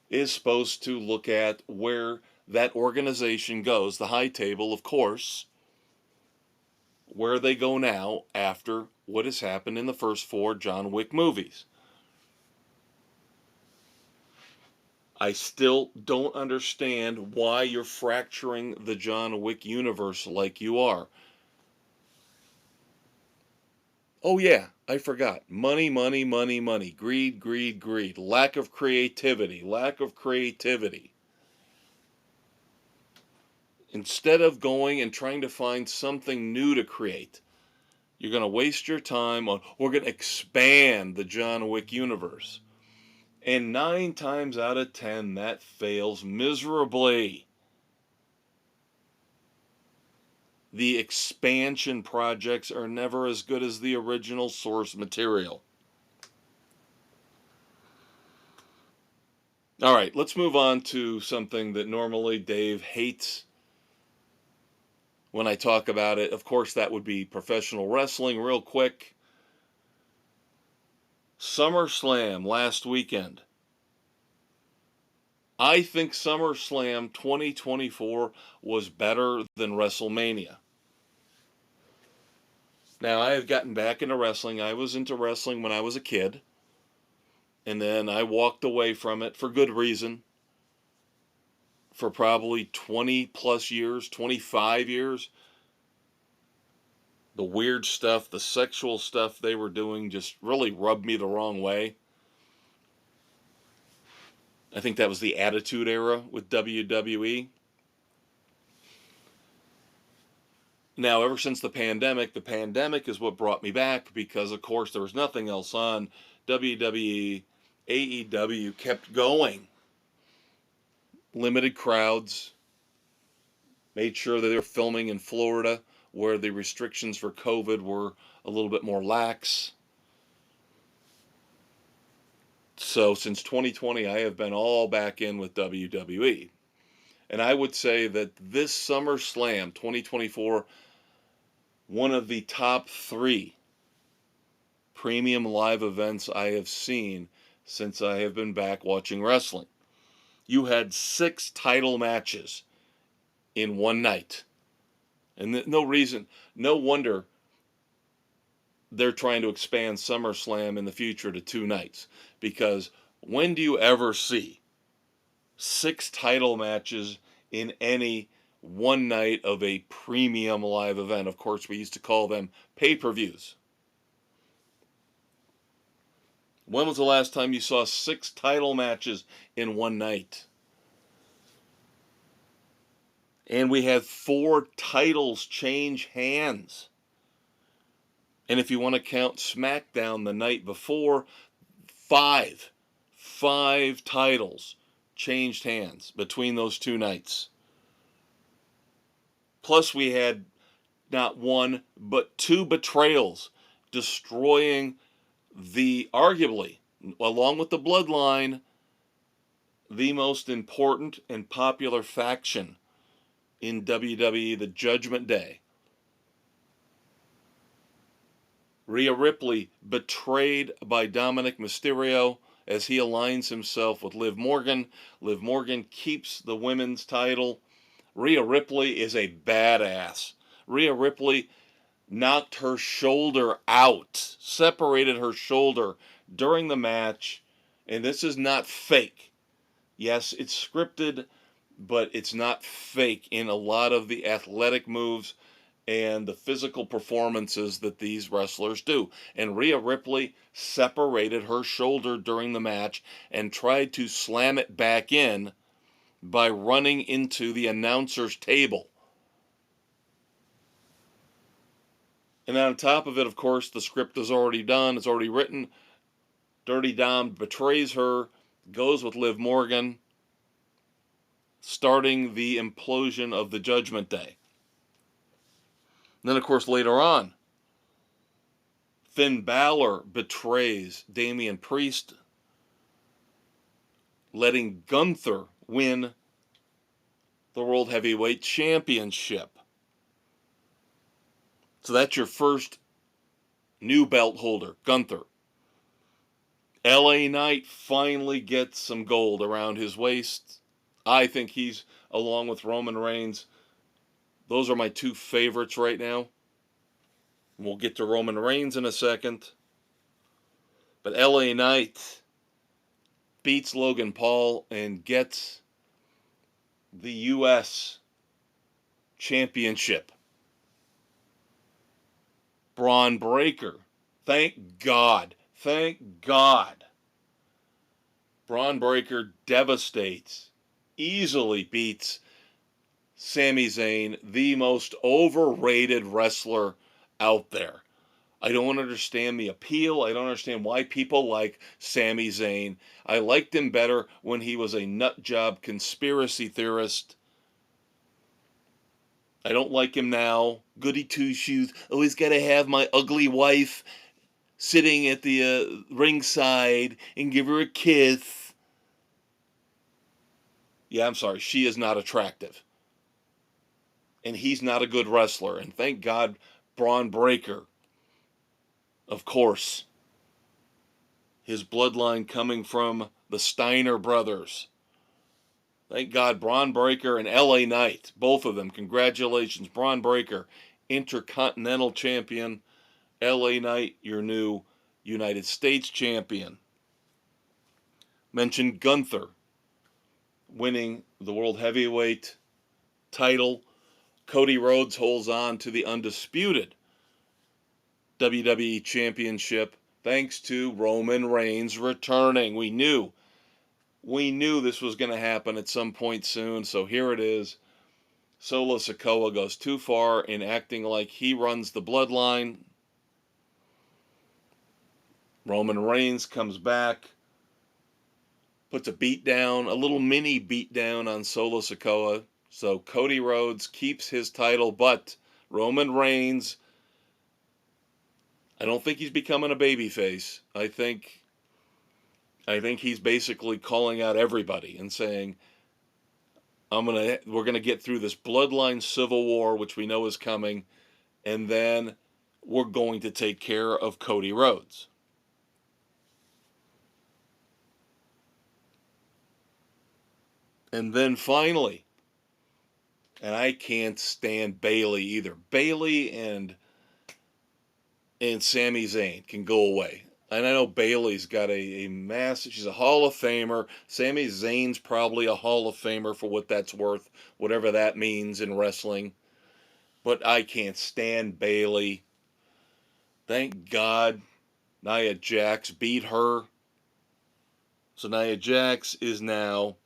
is supposed to look at where that organization goes. The High Table, of course, where they go now after what has happened in the first 4 John Wick movies. I still don't understand why you're fracturing the John Wick universe like you are. Oh yeah, I forgot. Money, money, money, money. Greed, greed, greed. Lack of creativity. Lack of creativity. Instead of going and trying to find something new to create, you're going to waste your time on, we're going to expand the John Wick universe. And 9 times out of 10, that fails miserably. The expansion projects are never as good as the original source material. All right, let's move on to something that normally Dave hates when I talk about it. Of course, that would be professional wrestling. Real quick, SummerSlam last weekend. I think SummerSlam 2024 was better than WrestleMania. Now, I have gotten back into wrestling. I was into wrestling when I was a kid. And then I walked away from it for good reason for probably 20 plus years, 25 years. The weird stuff, the sexual stuff they were doing just really rubbed me the wrong way. I think that was the Attitude Era with WWE. Now, ever since the pandemic is what brought me back because, of course, there was nothing else on. WWE, AEW kept going. Limited crowds. Made sure that they were filming in Florida where the restrictions for COVID were a little bit more lax. So since 2020, I have been all back in with WWE. And I would say that this SummerSlam 2024, one of the top 3 premium live events I have seen since I have been back watching wrestling. You had 6 title matches in one night. And no wonder they're trying to expand SummerSlam in the future to 2 nights. Because when do you ever see 6 title matches in any one night of a premium live event? Of course, we used to call them pay-per-views. When was the last time you saw 6 title matches in one night? And we had 4 titles change hands. And if you want to count SmackDown the night before, 5 titles changed hands between those 2 nights. Plus we had not 1, but 2 betrayals, destroying arguably, along with the Bloodline, the most important and popular faction in WWE, the Judgment Day. Rhea Ripley betrayed by Dominic Mysterio as he aligns himself with Liv Morgan. Liv Morgan keeps the women's title. Rhea Ripley is a badass. Rhea Ripley knocked her shoulder out, separated her shoulder during the match, and this is not fake. Yes, it's scripted, but it's not fake in a lot of the athletic moves and the physical performances that these wrestlers do. And Rhea Ripley separated her shoulder during the match and tried to slam it back in by running into the announcer's table. And on top of it, of course, the script is already done, it's already written. Dirty Dom betrays her, goes with Liv Morgan, starting the implosion of the Judgment Day. And then, of course, later on, Finn Balor betrays Damian Priest, letting Gunther win the World Heavyweight Championship. So that's your first new belt holder, Gunther. LA Knight finally gets some gold around his waist. I think he's, along with Roman Reigns, those are my 2 favorites right now. We'll get to Roman Reigns in a second. But LA Knight beats Logan Paul and gets the U.S. Championship. Braun Breaker. Thank God. Thank God. Braun Breaker devastates, easily beats Sami Zayn, the most overrated wrestler out there. I don't understand the appeal. I don't understand why people like Sami Zayn. I liked him better when he was a nutjob conspiracy theorist. I don't like him now. Goody two-shoes. Always got to have my ugly wife sitting at the ringside and give her a kiss. Yeah, I'm sorry. She is not attractive. And he's not a good wrestler. And thank God, Braun Breaker, of course, his bloodline coming from the Steiner brothers. Thank God, Braun Breaker and LA Knight, both of them. Congratulations, Braun Breaker, Intercontinental Champion. LA Knight, your new United States Champion. mention Gunther winning the World Heavyweight title. Cody Rhodes holds on to the undisputed WWE Championship thanks to Roman Reigns returning. We knew this was going to happen at some point soon, so here it is. Solo Sikoa goes too far in acting like he runs the bloodline. Roman Reigns comes back, puts a little mini beatdown on Solo Sikoa. So Cody Rhodes keeps his title, but Roman Reigns, I don't think he's becoming a babyface. I think he's basically calling out everybody and saying, we're gonna get through this bloodline civil war, which we know is coming, and then we're going to take care of Cody Rhodes. And then finally, and I can't stand Bayley either. Bayley and Sami Zayn can go away. And I know Bayley's got a massive, she's a Hall of Famer. Sami Zayn's probably a Hall of Famer for what that's worth, whatever that means in wrestling. But I can't stand Bayley. Thank God Nia Jax beat her. So Nia Jax is now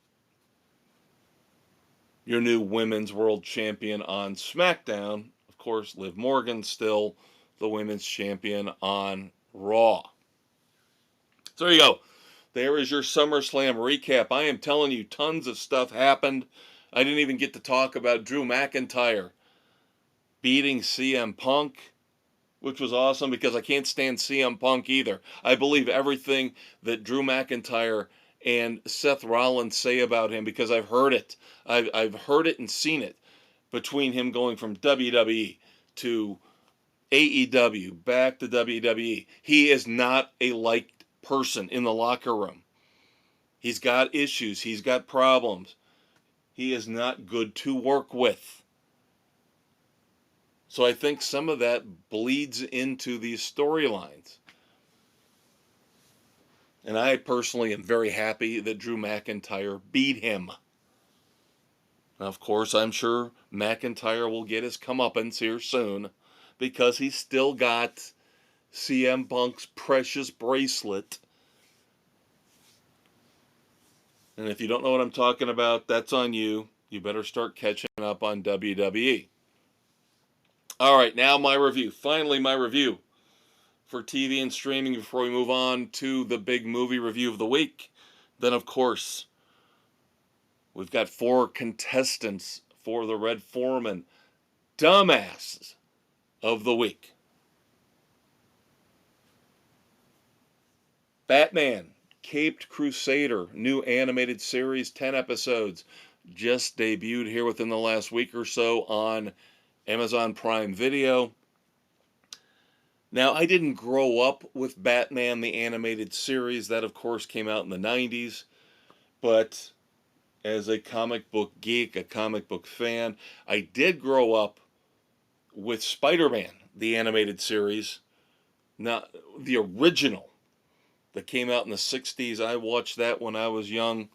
your new women's world champion on SmackDown. Of course, Liv Morgan still the women's champion on Raw. So there you go. There is your SummerSlam recap. I am telling you, tons of stuff happened. I didn't even get to talk about Drew McIntyre beating CM Punk, which was awesome because I can't stand CM Punk either. I believe everything that Drew McIntyre and Seth Rollins say about him because I've heard it. I've heard it and seen it between him going from WWE to AEW back to WWE. He is not a liked person in the locker room. He's got issues. He's got problems. He is not good to work with. So I think some of that bleeds into these storylines. And I personally am very happy that Drew McIntyre beat him. Now, of course, I'm sure McIntyre will get his comeuppance here soon because he's still got CM Punk's precious bracelet. And if you don't know what I'm talking about, that's on you. You better start catching up on WWE. All right, now my review. Finally, my review for TV and streaming before we move on to the big movie review of the week. Then, of course, we've got 4 contestants for the Red Foreman Dumbasses of the Week. Batman, Caped Crusader, new animated series, 10 episodes, just debuted here within the last week or so on Amazon Prime Video. Now, I didn't grow up with Batman, the animated series. That, of course, came out in the 90s. But as a comic book geek, a comic book fan, I did grow up with Spider-Man, the animated series. Not the original that came out in the 60s. I watched that when I was young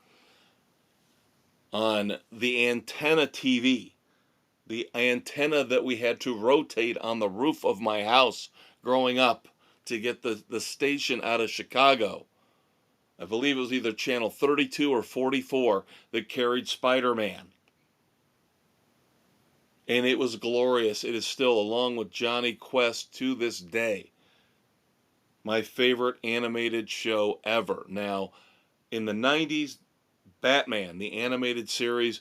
on the antenna TV. The antenna that we had to rotate on the roof of my house growing up to get the station out of Chicago. I believe it was either channel 32 or 44 that carried Spider-Man. And it was glorious. It is still, along with Johnny Quest to this day, my favorite animated show ever. Now, in the 90s, Batman, the animated series,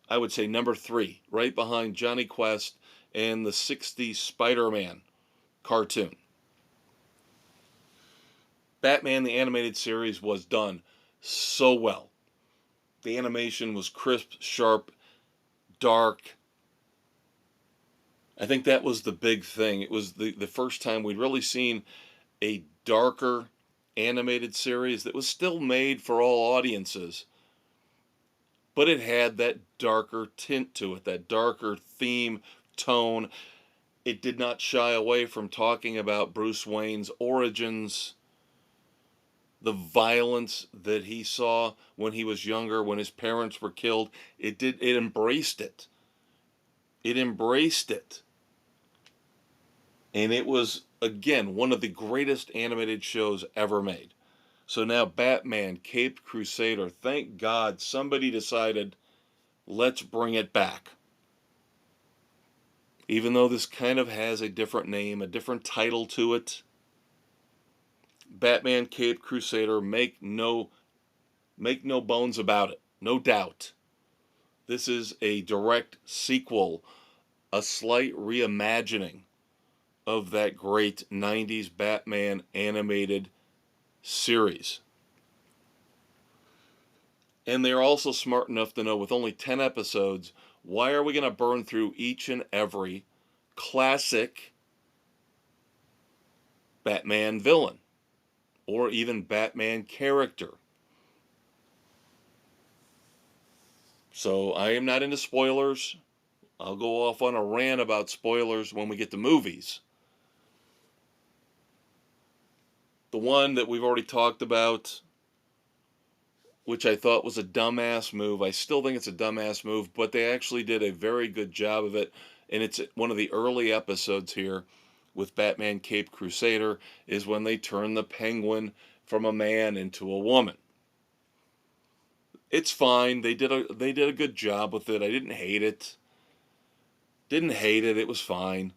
I would say number 3, right behind Johnny Quest and the 60s Spider-Man cartoon. Batman, the animated series, was done so well. The animation was crisp, sharp, dark. I think that was the big thing. It was the first time we'd really seen a darker animated series that was still made for all audiences, but it had that darker tint to it, that darker theme, tone. It did not shy away from talking about Bruce Wayne's origins. the violence that he saw when he was younger, when his parents were killed. It embraced it. It embraced it. And it was, again, one of the greatest animated shows ever made. So now Batman, Caped Crusader, thank God somebody decided, let's bring it back. Even though this kind of has a different name, a different title to it, Batman, Caped Crusader, make no bones about it. No doubt. This is a direct sequel, a slight reimagining of that great 90s Batman animated series. And they're also smart enough to know with only 10 episodes, why are we going to burn through each and every classic Batman villain or even Batman character? So I am not into spoilers. I'll go off on a rant about spoilers when we get to movies. The one that we've already talked about, which I thought was a dumbass move. I still think it's a dumbass move, but they actually did a very good job of it. And it's one of the early episodes here with Batman Caped Crusader is when they turn the Penguin from a man into a woman. It's fine. They did a good job with it. I didn't hate it. It was fine.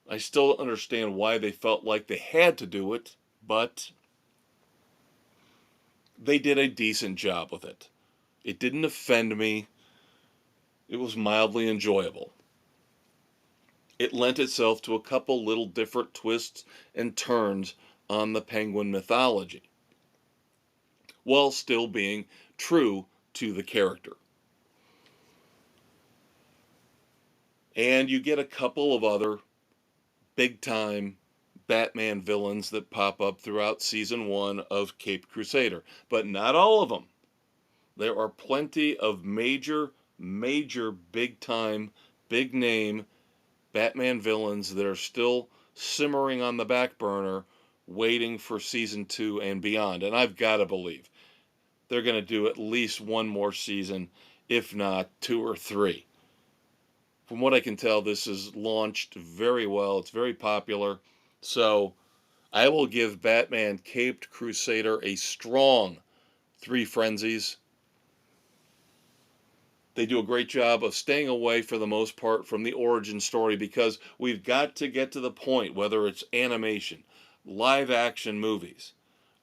I still understand why they felt like they had to do it, but they did a decent job with it. It didn't offend me. It was mildly enjoyable. It lent itself to a couple little different twists and turns on the Penguin mythology, while still being true to the character. And you get a couple of other big-time Batman villains that pop up throughout Season 1 of Caped Crusader, but not all of them. There are plenty of major, big-time, big-name Batman villains that are still simmering on the back burner, waiting for Season 2 and beyond. And I've got to believe they're going to do at least one more season, if not 2 or 3. From what I can tell, this is launched very well. It's very popular. So I will give Batman Caped Crusader a strong 3 frenzies. They do a great job of staying away, for the most part, from the origin story, because we've got to get to the point, whether it's animation, live action movies,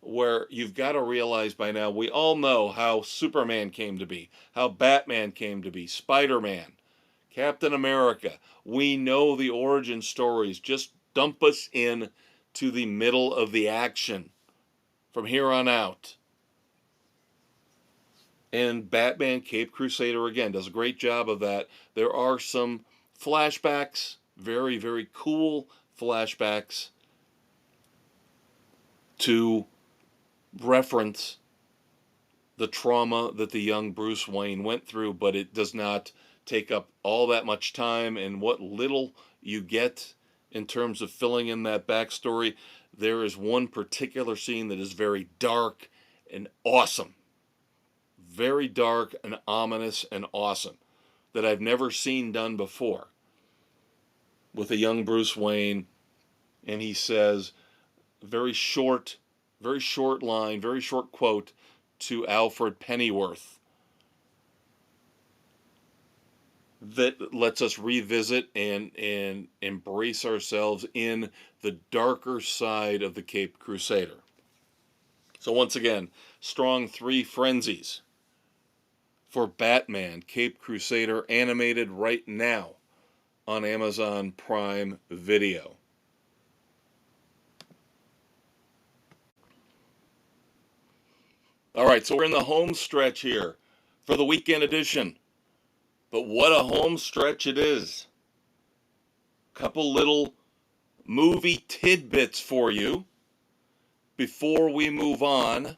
where you've got to realize by now, we all know how Superman came to be, how Batman came to be, Spider-Man, Captain America. We know the origin stories. Just dump us in to the middle of the action from here on out. And Batman Caped Crusader, again, does a great job of that. There are some flashbacks, very, very cool flashbacks, to reference the trauma that the young Bruce Wayne went through, but it does not take up all that much time. And what little you get in terms of filling in that backstory, there is one particular scene that is very dark and awesome. Very dark and ominous and awesome, that I've never seen done before, with a young Bruce Wayne. And he says, very short line, very short quote to Alfred Pennyworth, that lets us revisit and embrace ourselves in the darker side of the Caped Crusader. So once again, strong 3 frenzies for Batman Caped Crusader, animated right now on Amazon Prime Video. All right, so we're in the home stretch here for the weekend edition. But what a home stretch it is. Couple little movie tidbits for you before we move on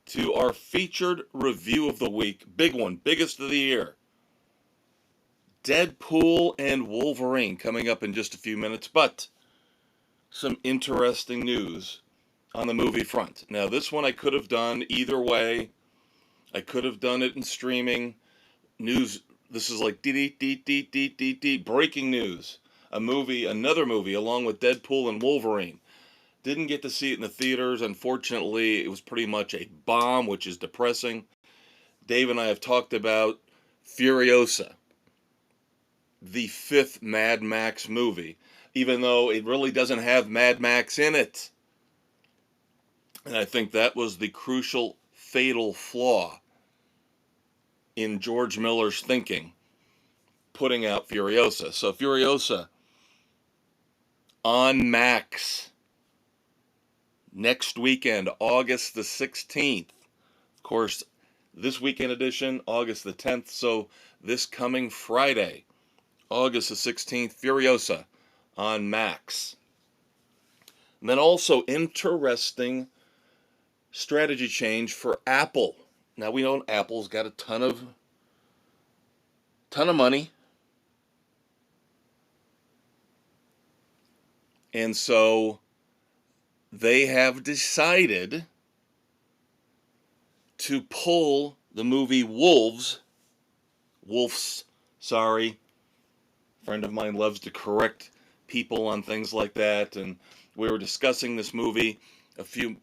to our featured review of the week. Big one, biggest of the year. Deadpool and Wolverine coming up in just a few minutes, but some interesting news on the movie front. Now, this one I could have done either way. I could have done it in streaming. News, this is like breaking news. Another movie, along with Deadpool and Wolverine. Didn't get to see it in the theaters. Unfortunately, it was pretty much a bomb, which is depressing. Dave and I have talked about Furiosa, the fifth Mad Max movie, even though it really doesn't have Mad Max in it. And I think that was the crucial, fatal flaw in George Miller's thinking, putting out Furiosa. So Furiosa on Max next weekend, August the 16th. Of course, this weekend edition, August the 10th. So this coming Friday, August the 16th, Furiosa on Max. And then also interesting strategy change for Apple. Now we know Apple's got a ton of money. And so they have decided to pull the movie Wolves, sorry. A friend of mine loves to correct people on things like that, and we were discussing this movie a few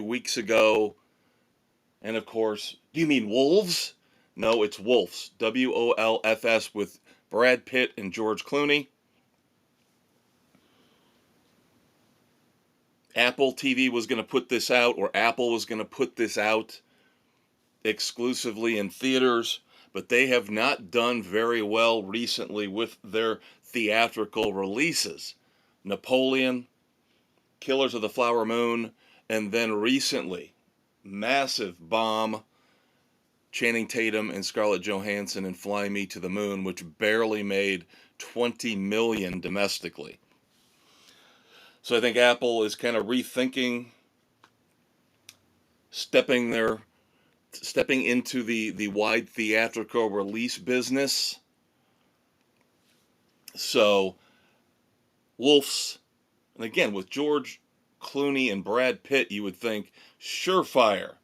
weeks ago, and of course, do you mean Wolves? No, it's Wolfs, Wolfs, with Brad Pitt and George Clooney. Apple TV was going to put this out, or Apple was going to put this out exclusively in theaters, but they have not done very well recently with their theatrical releases. Napoleon, Killers of the Flower Moon, and then recently, massive bomb, Channing Tatum and Scarlett Johansson in Fly Me to the Moon, which barely made $20 million domestically. So I think Apple is kind of rethinking, stepping into the wide theatrical release business. So Wolves, and again with George Clooney and Brad Pitt, you would think surefire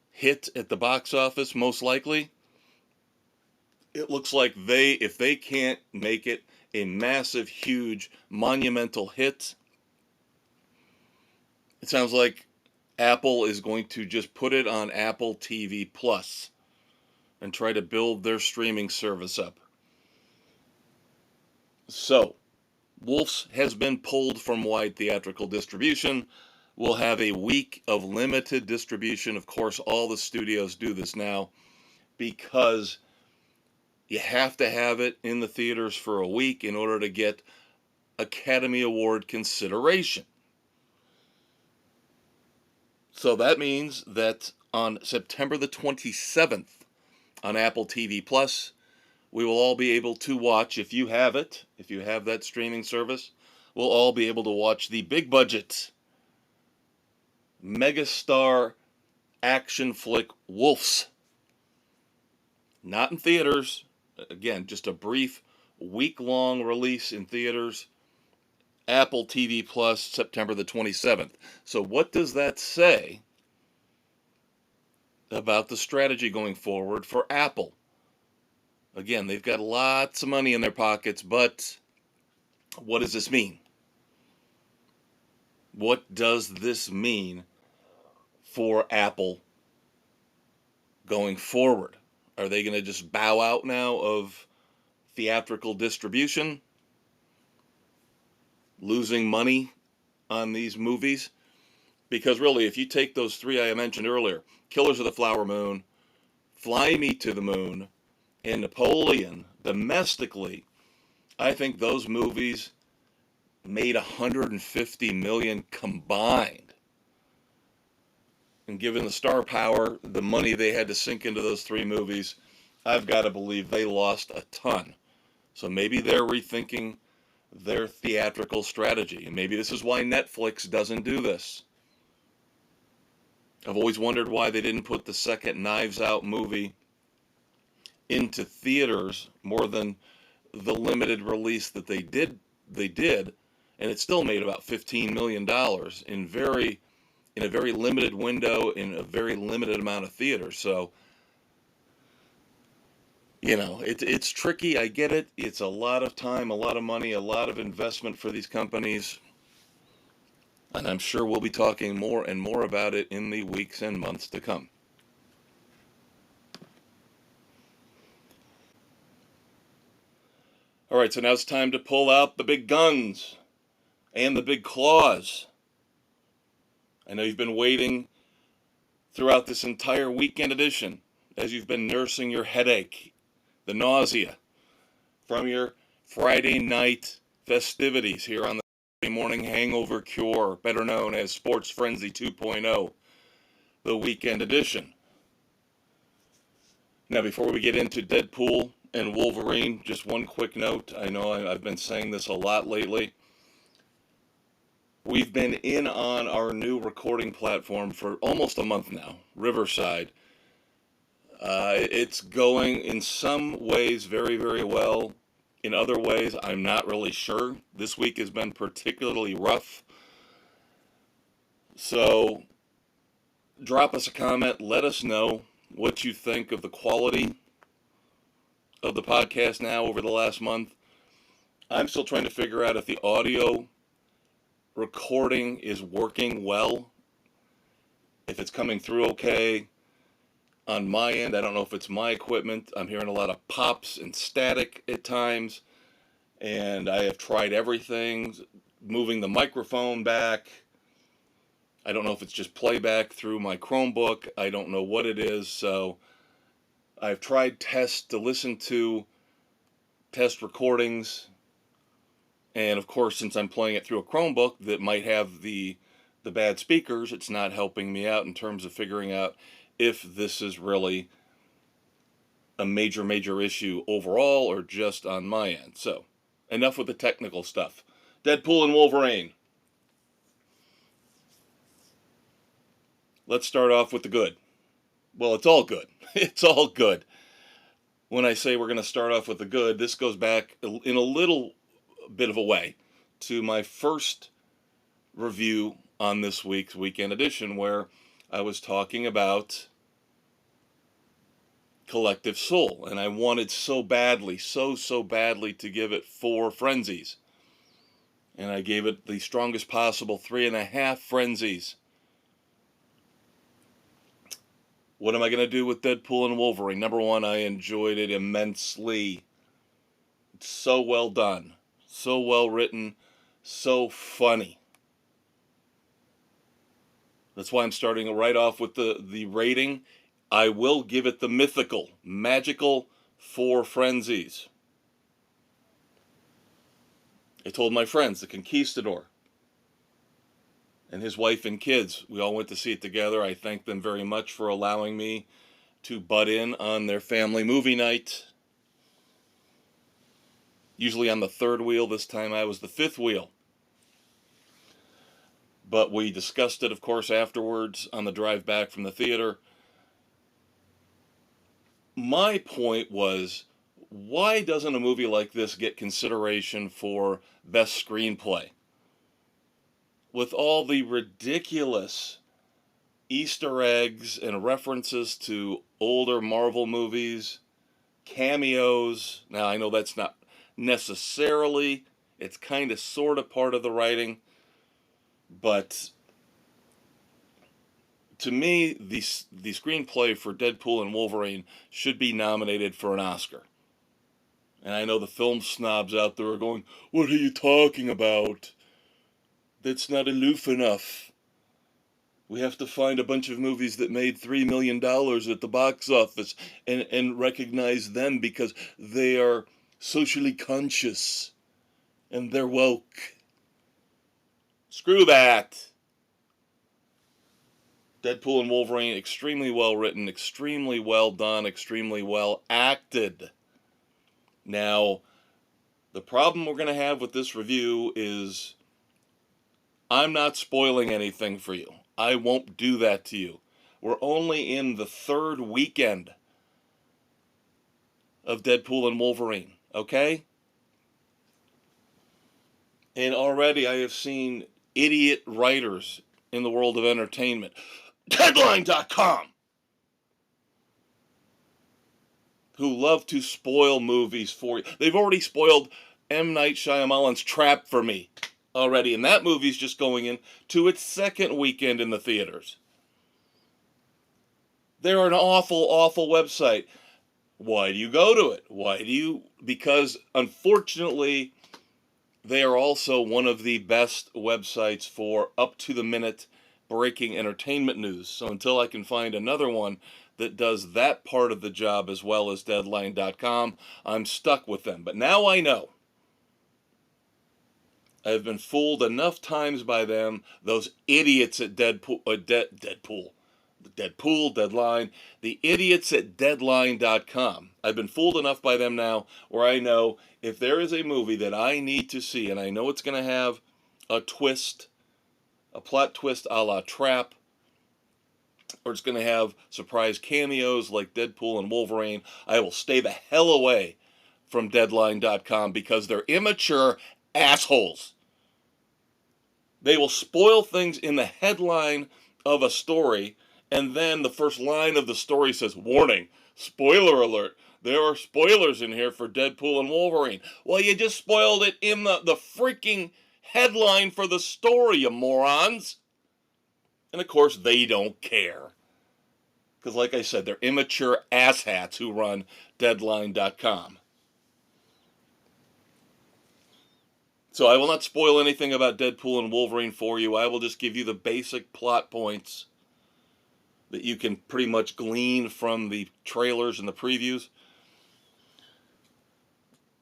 hit at the box office, most likely. It looks like if they can't make it a massive, huge, monumental hit, it sounds like Apple is going to just put it on Apple TV Plus and try to build their streaming service up. So, Wolves has been pulled from wide theatrical distribution. We'll have a week of limited distribution. Of course, all the studios do this now because you have to have it in the theaters for a week in order to get Academy Award consideration. So that means that on September the 27th on Apple TV Plus, we will all be able to watch, if you have it, if you have that streaming service, we'll all be able to watch the big budget megastar action flick Wolves. Not in theaters. Again, just a brief week-long release in theaters. Apple TV Plus, September the 27th. So what does that say about the strategy going forward for Apple? Again, they've got lots of money in their pockets, but what does this mean? What does this mean for Apple going forward? Are they going to just bow out now of theatrical distribution, losing money on these movies? Because really, if you take those three I mentioned earlier, Killers of the Flower Moon, Fly Me to the Moon, and Napoleon, domestically, I think those movies made $150 million combined. And given the star power, the money they had to sink into those three movies, I've got to believe they lost a ton. So maybe they're rethinking their theatrical strategy. And maybe this is why Netflix doesn't do this. I've always wondered why they didn't put the second Knives Out movie into theaters more than the limited release that they did, and it still made about $15 million in a very limited window in a very limited amount of theaters. So, it's tricky. I get it. It's a lot of time, a lot of money, a lot of investment for these companies. And I'm sure we'll be talking more and more about it in the weeks and months to come. All right, so now it's time to pull out the big guns and the big claws. I know you've been waiting throughout this entire weekend edition as you've been nursing your headache, the nausea from your Friday night festivities here on the Friday morning hangover cure, better known as Sports Frenzy 2.0, the weekend edition. Now, before we get into Deadpool and Wolverine, just one quick note. I know I've been saying this a lot lately. We've been in on our new recording platform for almost a month now, Riverside. It's going in some ways very, very well. In other ways, I'm not really sure. This week has been particularly rough. So, drop us a comment. Let us know what you think of the quality of the podcast now over the last month. I'm still trying to figure out if the audio recording is working well, if it's coming through okay on my end. I don't know if it's my equipment. I'm hearing a lot of pops and static at times, and I have tried everything, moving the microphone back. I don't know if it's just playback through my Chromebook. I don't know what it is. So I've tried to listen to test recordings. And of course, since I'm playing it through a Chromebook that might have the bad speakers, it's not helping me out in terms of figuring out if this is really a major, major issue overall or just on my end. So enough with the technical stuff. Deadpool and Wolverine. Let's start off with the good. Well, it's all good. It's all good. When I say we're going to start off with the good, this goes back in a little bit of a way to my first review on this week's weekend edition, where I was talking about Collective Soul, and I wanted so badly to give it 4 frenzies, and I gave it the strongest possible 3.5 frenzies. What am I going to do with Deadpool and Wolverine? Number one, I enjoyed it immensely. It's so well done, so well written, so funny. That's why I'm starting right off with the rating. I will give it the mythical, magical 4 frenzies. I told my friends, the Conquistador and his wife and kids, we all went to see it together. I thank them very much for allowing me to butt in on their family movie night. Usually I'm the 3rd wheel. This time I was the 5th wheel. But we discussed it, of course, afterwards on the drive back from the theater. My point was, why doesn't a movie like this get consideration for best screenplay? With all the ridiculous Easter eggs and references to older Marvel movies, cameos. Now, I know that's not necessarily, it's kind of sort of part of the writing, but to me, the screenplay for Deadpool and Wolverine should be nominated for an Oscar. And I know the film snobs out there are going, what are you talking about? That's not aloof enough. We have to find a bunch of movies that made $3 million at the box office and recognize them because they are socially conscious and they're woke. Screw that. Deadpool and Wolverine, extremely well written, extremely well done, extremely well acted. Now, the problem we're going to have with this review is I'm not spoiling anything for you. I won't do that to you. We're only in the 3rd weekend of Deadpool and Wolverine, okay? And already I have seen idiot writers in the world of entertainment. Deadline.com, who love to spoil movies for you. They've already spoiled M. Night Shyamalan's Trap for me already, and that movie's just going into its second weekend in the theaters. They're an awful, awful website. Why do you go to it? Why do you? Because unfortunately, they are also one of the best websites for up to the minute breaking entertainment news. So until I can find another one that does that part of the job as well as Deadline.com, I'm stuck with them. But now I know. I've been fooled enough times by them, those idiots at Deadpool, Deadline, the idiots at Deadline.com. I've been fooled enough by them now where I know if there is a movie that I need to see, and I know it's going to have a twist, a plot twist a la Trap, or it's going to have surprise cameos like Deadpool and Wolverine, I will stay the hell away from Deadline.com because they're immature assholes. They will spoil things in the headline of a story, and then the first line of the story says, warning, spoiler alert, there are spoilers in here for Deadpool and Wolverine. Well, you just spoiled it in the freaking headline for the story, you morons. And of course, they don't care. Because like I said, they're immature asshats who run Deadline.com. So I will not spoil anything about Deadpool and Wolverine for you. I will just give you the basic plot points that you can pretty much glean from the trailers and the previews.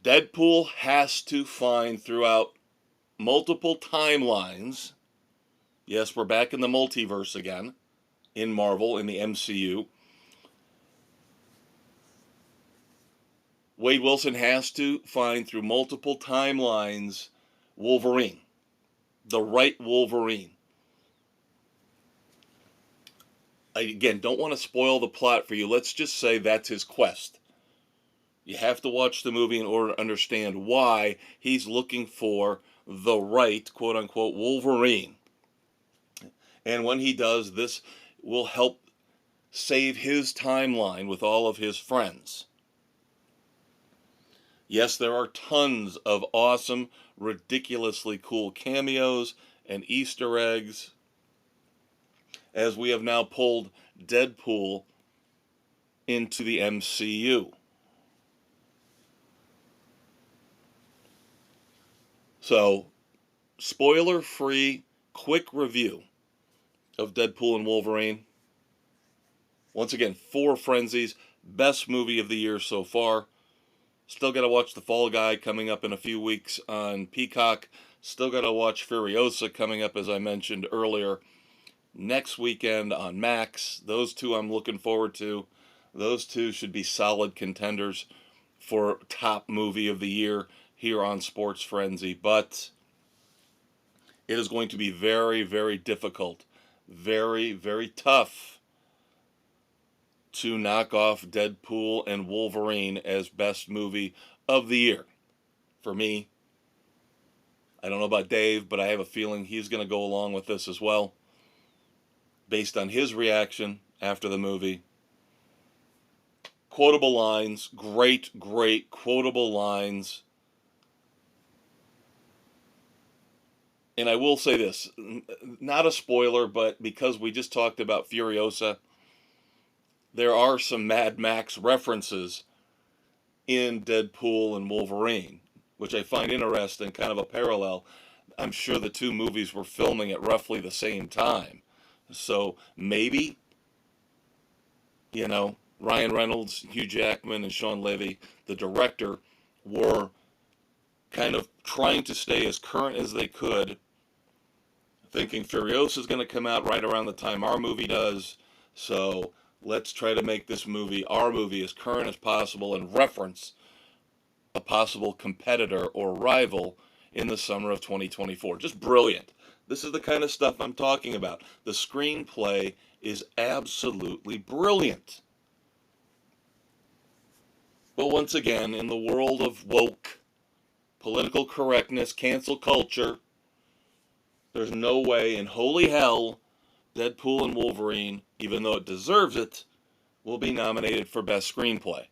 Deadpool has to find throughout multiple timelines. Yes, we're back in the multiverse again, in Marvel, in the MCU. Wade Wilson has to find through multiple timelines Wolverine, the right Wolverine. I, again, don't want to spoil the plot for you. Let's just say that's his quest. You have to watch the movie in order to understand why he's looking for the right, quote unquote, Wolverine. And when he does, this will help save his timeline with all of his friends. Yes, there are tons of awesome, ridiculously cool cameos and Easter eggs, as we have now pulled Deadpool into the MCU. So, spoiler-free, quick review of Deadpool and Wolverine. Once again, 4 Frenzies, best movie of the year so far. Still got to watch The Fall Guy coming up in a few weeks on Peacock. Still got to watch Furiosa coming up, as I mentioned earlier, next weekend on Max. Those 2 I'm looking forward to. Those 2 should be solid contenders for top movie of the year here on Sports Frenzy. But it is going to be very, very difficult, very, very tough to knock off Deadpool and Wolverine as best movie of the year. For me, I don't know about Dave, but I have a feeling he's going to go along with this as well, based on his reaction after the movie. Quotable lines, great, great quotable lines. And I will say this, not a spoiler, but because we just talked about Furiosa, there are some Mad Max references in Deadpool and Wolverine, which I find interesting, kind of a parallel. I'm sure the 2 movies were filming at roughly the same time. So maybe, Ryan Reynolds, Hugh Jackman, and Sean Levy, the director, were kind of trying to stay as current as they could, thinking Furiosa is going to come out right around the time our movie does. So let's try to make this movie, our movie, as current as possible and reference a possible competitor or rival in the summer of 2024. Just brilliant. This is the kind of stuff I'm talking about. The screenplay is absolutely brilliant. But once again, in the world of woke political correctness, cancel culture. There's no way in holy hell Deadpool and Wolverine, even though it deserves it, will be nominated for Best Screenplay.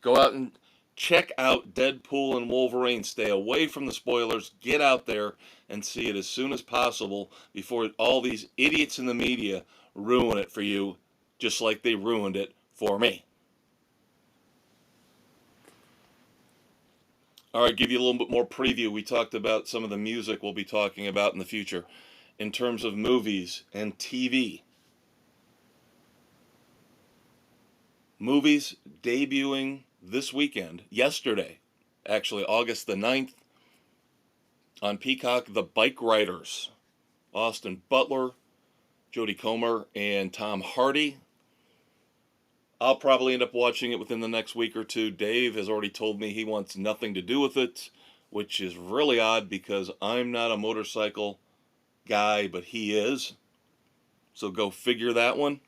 Go out and check out Deadpool and Wolverine. Stay away from the spoilers. Get out there and see it as soon as possible before all these idiots in the media ruin it for you, just like they ruined it for me. All right, give you a little bit more preview. We talked about some of the music we'll be talking about in the future in terms of movies and TV. Movies debuting this weekend, yesterday, actually August the 9th, on Peacock, The Bike Riders. Austin Butler, Jodie Comer, and Tom Hardy. I'll probably end up watching it within the next week or two. Dave has already told me he wants nothing to do with it, which is really odd because I'm not a motorcycle guy, but he is. So go figure that one.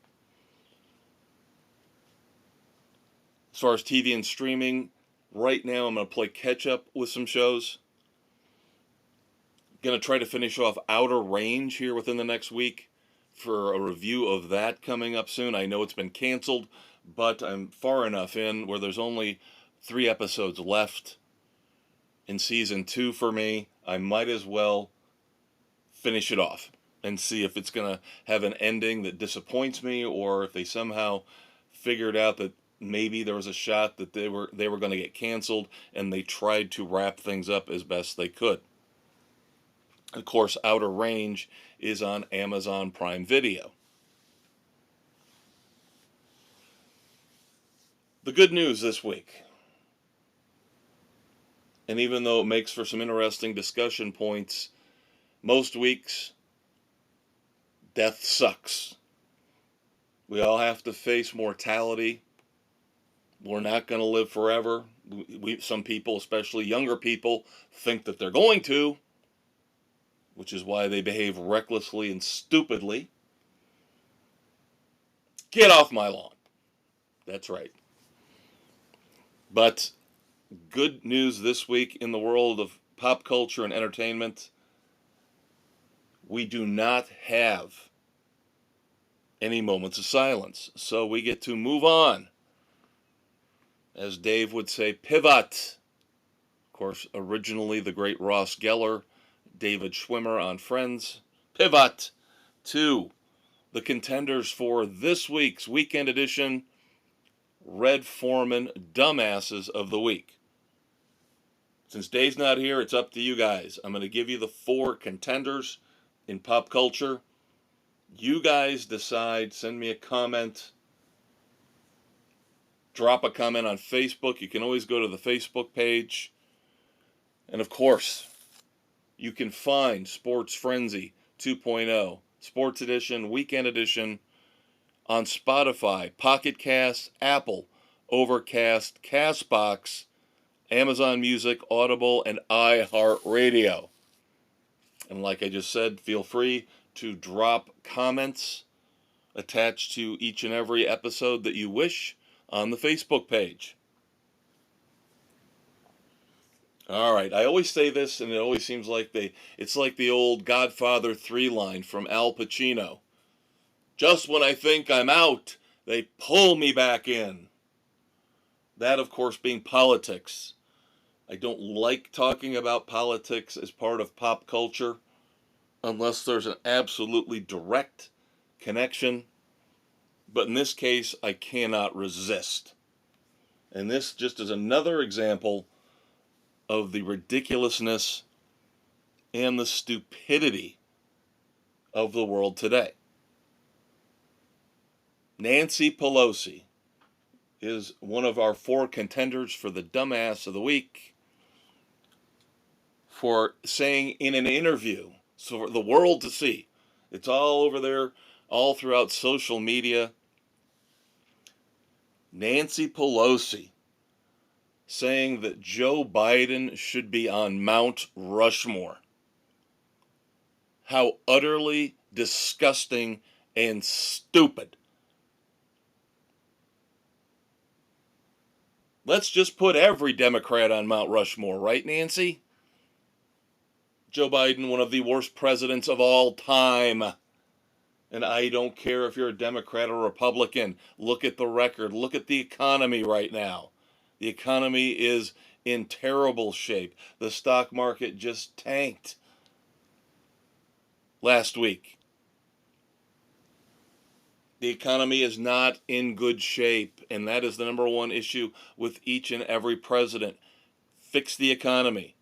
As far as TV and streaming, right now I'm going to play catch up with some shows. Going to try to finish off Outer Range here within the next week for a review of that coming up soon. I know it's been canceled, but I'm far enough in where there's only 3 episodes left in season 2 for me. I might as well finish it off and see if it's going to have an ending that disappoints me, or if they somehow figured out that maybe there was a shot that they were going to get canceled and they tried to wrap things up as best they could. Of course, Outer Range is on Amazon Prime Video. The good news this week, and even though it makes for some interesting discussion points, most weeks, death sucks. We all have to face mortality. We're not going to live forever. Some people, especially younger people, think that they're going to, which is why they behave recklessly and stupidly. Get off my lawn. That's right. But good news this week in the world of pop culture and entertainment. We do not have any moments of silence. So we get to move on. As Dave would say, pivot. Of course, originally the great Ross Geller, David Schwimmer on Friends. Pivot to the contenders for this week's weekend edition, Red Foreman Dumbasses of the Week. Since Dave's not here, it's up to you guys. I'm going to give you the 4 contenders in pop culture. You guys decide. Send me a comment. Drop a comment on Facebook. You can always go to the Facebook page. And of course, you can find Sports Frenzy 2.0, Sports Edition, Weekend Edition on Spotify, Pocket Cast, Apple, Overcast, Castbox, Amazon Music, Audible, and iHeartRadio. And like I just said, feel free to drop comments attached to each and every episode that you wish on the Facebook page. All right, I always say this, and it always seems like it's like the old Godfather 3 line from Al Pacino. Just when I think I'm out, they pull me back in. That, of course, being politics. I don't like talking about politics as part of pop culture unless there's an absolutely direct connection. But in this case, I cannot resist. And this just is another example of the ridiculousness and the stupidity of the world today. Nancy Pelosi is one of our 4 contenders for the Dumbass of the Week for saying in an interview, so for the world to see, it's all over there, all throughout social media, Nancy Pelosi saying that Joe Biden should be on Mount Rushmore. How utterly disgusting and stupid. Let's just put every Democrat on Mount Rushmore, right, Nancy? Joe Biden, one of the worst presidents of all time. And I don't care if you're a Democrat or Republican. Look at the record. Look at the economy right now. The economy is in terrible shape. The stock market just tanked last week. The economy is not in good shape, and that is the number one issue with each and every president. Fix the economy.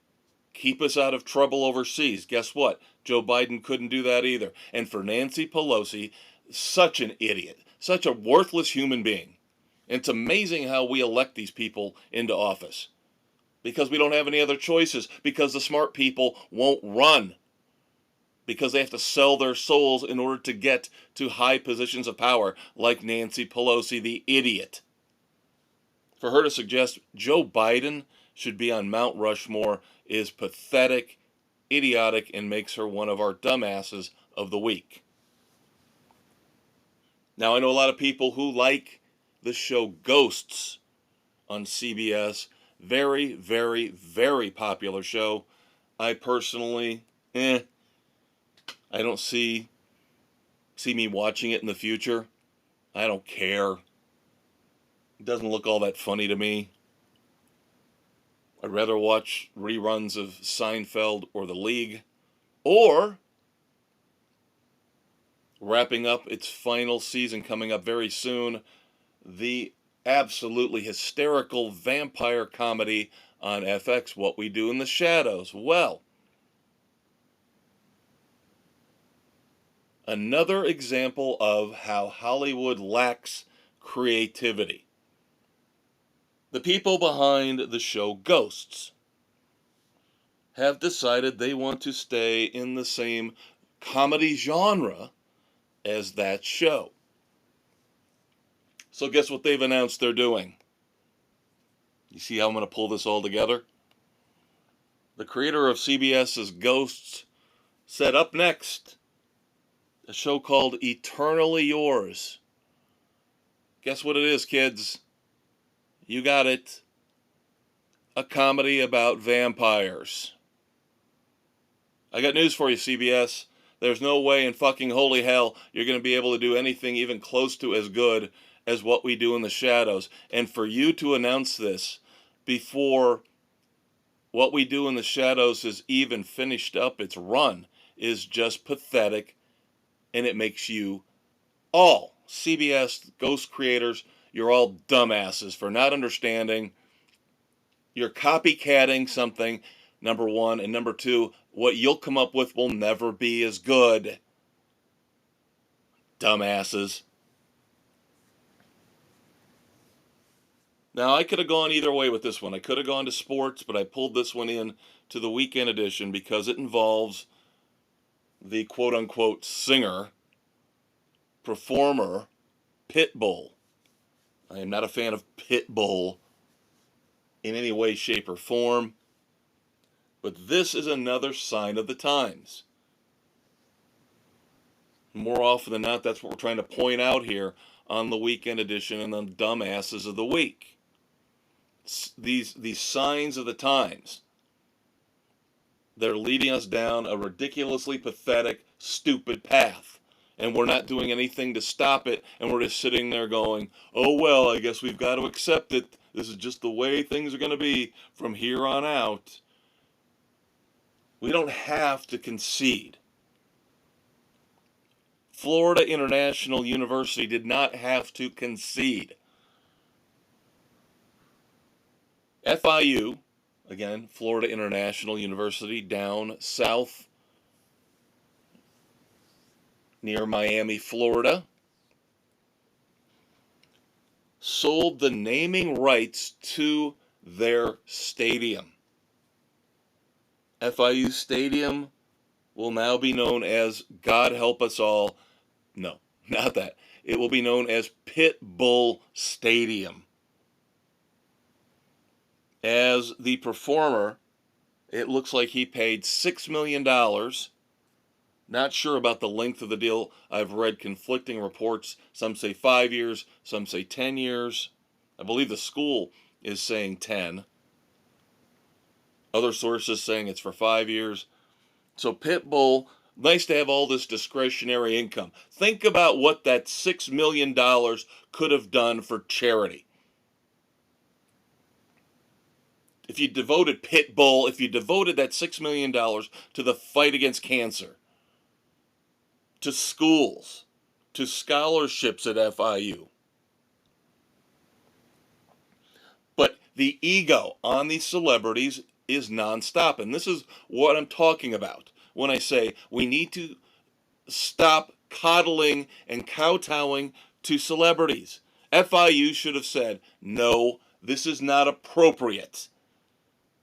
Keep us out of trouble overseas. Guess what? Joe Biden couldn't do that either. And for Nancy Pelosi, such an idiot, such a worthless human being. And it's amazing how we elect these people into office. Because we don't have any other choices. Because the smart people won't run. Because they have to sell their souls in order to get to high positions of power, like Nancy Pelosi, the idiot. For her to suggest Joe Biden should be on Mount Rushmore is pathetic, idiotic, and makes her one of our dumbasses of the week. Now, I know a lot of people who like the show Ghosts on CBS. Very, very, very popular show. I personally, I don't see me watching it in the future. I don't care. It doesn't look all that funny to me. I'd rather watch reruns of Seinfeld or The League, or wrapping up its final season coming up very soon, the absolutely hysterical vampire comedy on FX, What We Do in the Shadows. Well, another example of how Hollywood lacks creativity. The people behind the show Ghosts have decided they want to stay in the same comedy genre as that show. So guess what they've announced they're doing? You see how I'm going to pull this all together? The creator of CBS's Ghosts said up next, a show called Eternally Yours. Guess what it is, kids? You got it. A comedy about vampires. I got news for you, CBS. There's no way in fucking holy hell you're going to be able to do anything even close to as good as What We Do in the Shadows. And for you to announce this before What We Do in the Shadows has even finished up its run is just pathetic. And it makes you all, CBS Ghost creators, you're all dumbasses for not understanding. You're copycatting something, number one. And number two, what you'll come up with will never be as good. Dumbasses. Now, I could have gone either way with this one. I could have gone to sports, but I pulled this one in to the weekend edition because it involves the quote-unquote singer, performer, Pitbull. I am not a fan of Pitbull in any way, shape, or form. But this is another sign of the times. More often than not, that's what we're trying to point out here on the weekend edition and the dumbasses of the week. These signs of the times. They're leading us down a ridiculously pathetic, stupid path. And we're not doing anything to stop it, and we're just sitting there going, oh, well, I guess we've got to accept it. This is just the way things are going to be from here on out. We don't have to concede. Florida International University did not have to concede. FIU, again, Florida International University, down south near Miami, Florida, sold the naming rights to their stadium. FIU Stadium will now be known as, God help us all, no, not that. It will be known as Pitbull Stadium. As the performer, it looks like he paid $6 million. Not sure about the length of the deal. I've read conflicting reports. Some say 5 years, some say 10 years. I believe the school is saying 10. Other sources saying it's for 5 years. So Pitbull, nice to have all this discretionary income. Think about what that $6 million could have done for charity. If you devoted Pitbull, if you devoted that $6 million to the fight against cancer, to schools, to scholarships at FIU. But the ego on these celebrities is nonstop. And this is what I'm talking about when I say we need to stop coddling and kowtowing to celebrities. FIU should have said, no, this is not appropriate.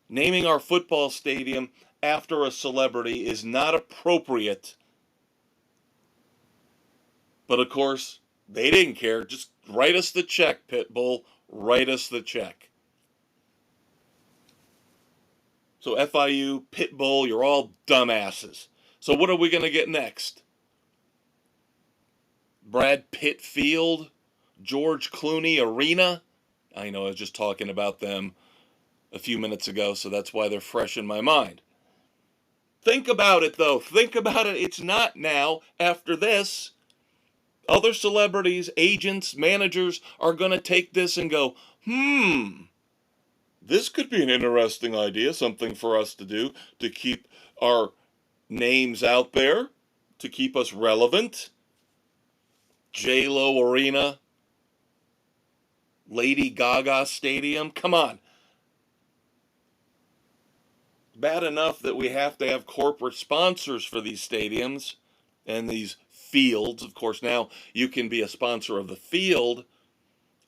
Naming our football stadium after a celebrity is not appropriate. But of course, they didn't care. Just write us the check, Pitbull. Write us the check. So FIU, Pitbull, you're all dumbasses. So what are we going to get next? Brad Pitt Field? George Clooney Arena? I know I was just talking about them a few minutes ago, so that's why they're fresh in my mind. Think about it, though. Think about it. It's not now. After this, other celebrities, agents, managers are going to take this and go, this could be an interesting idea, something for us to do to keep our names out there, to keep us relevant. J-Lo Arena, Lady Gaga Stadium, come on. Bad enough that we have to have corporate sponsors for these stadiums and these fields. Of course, now you can be a sponsor of the field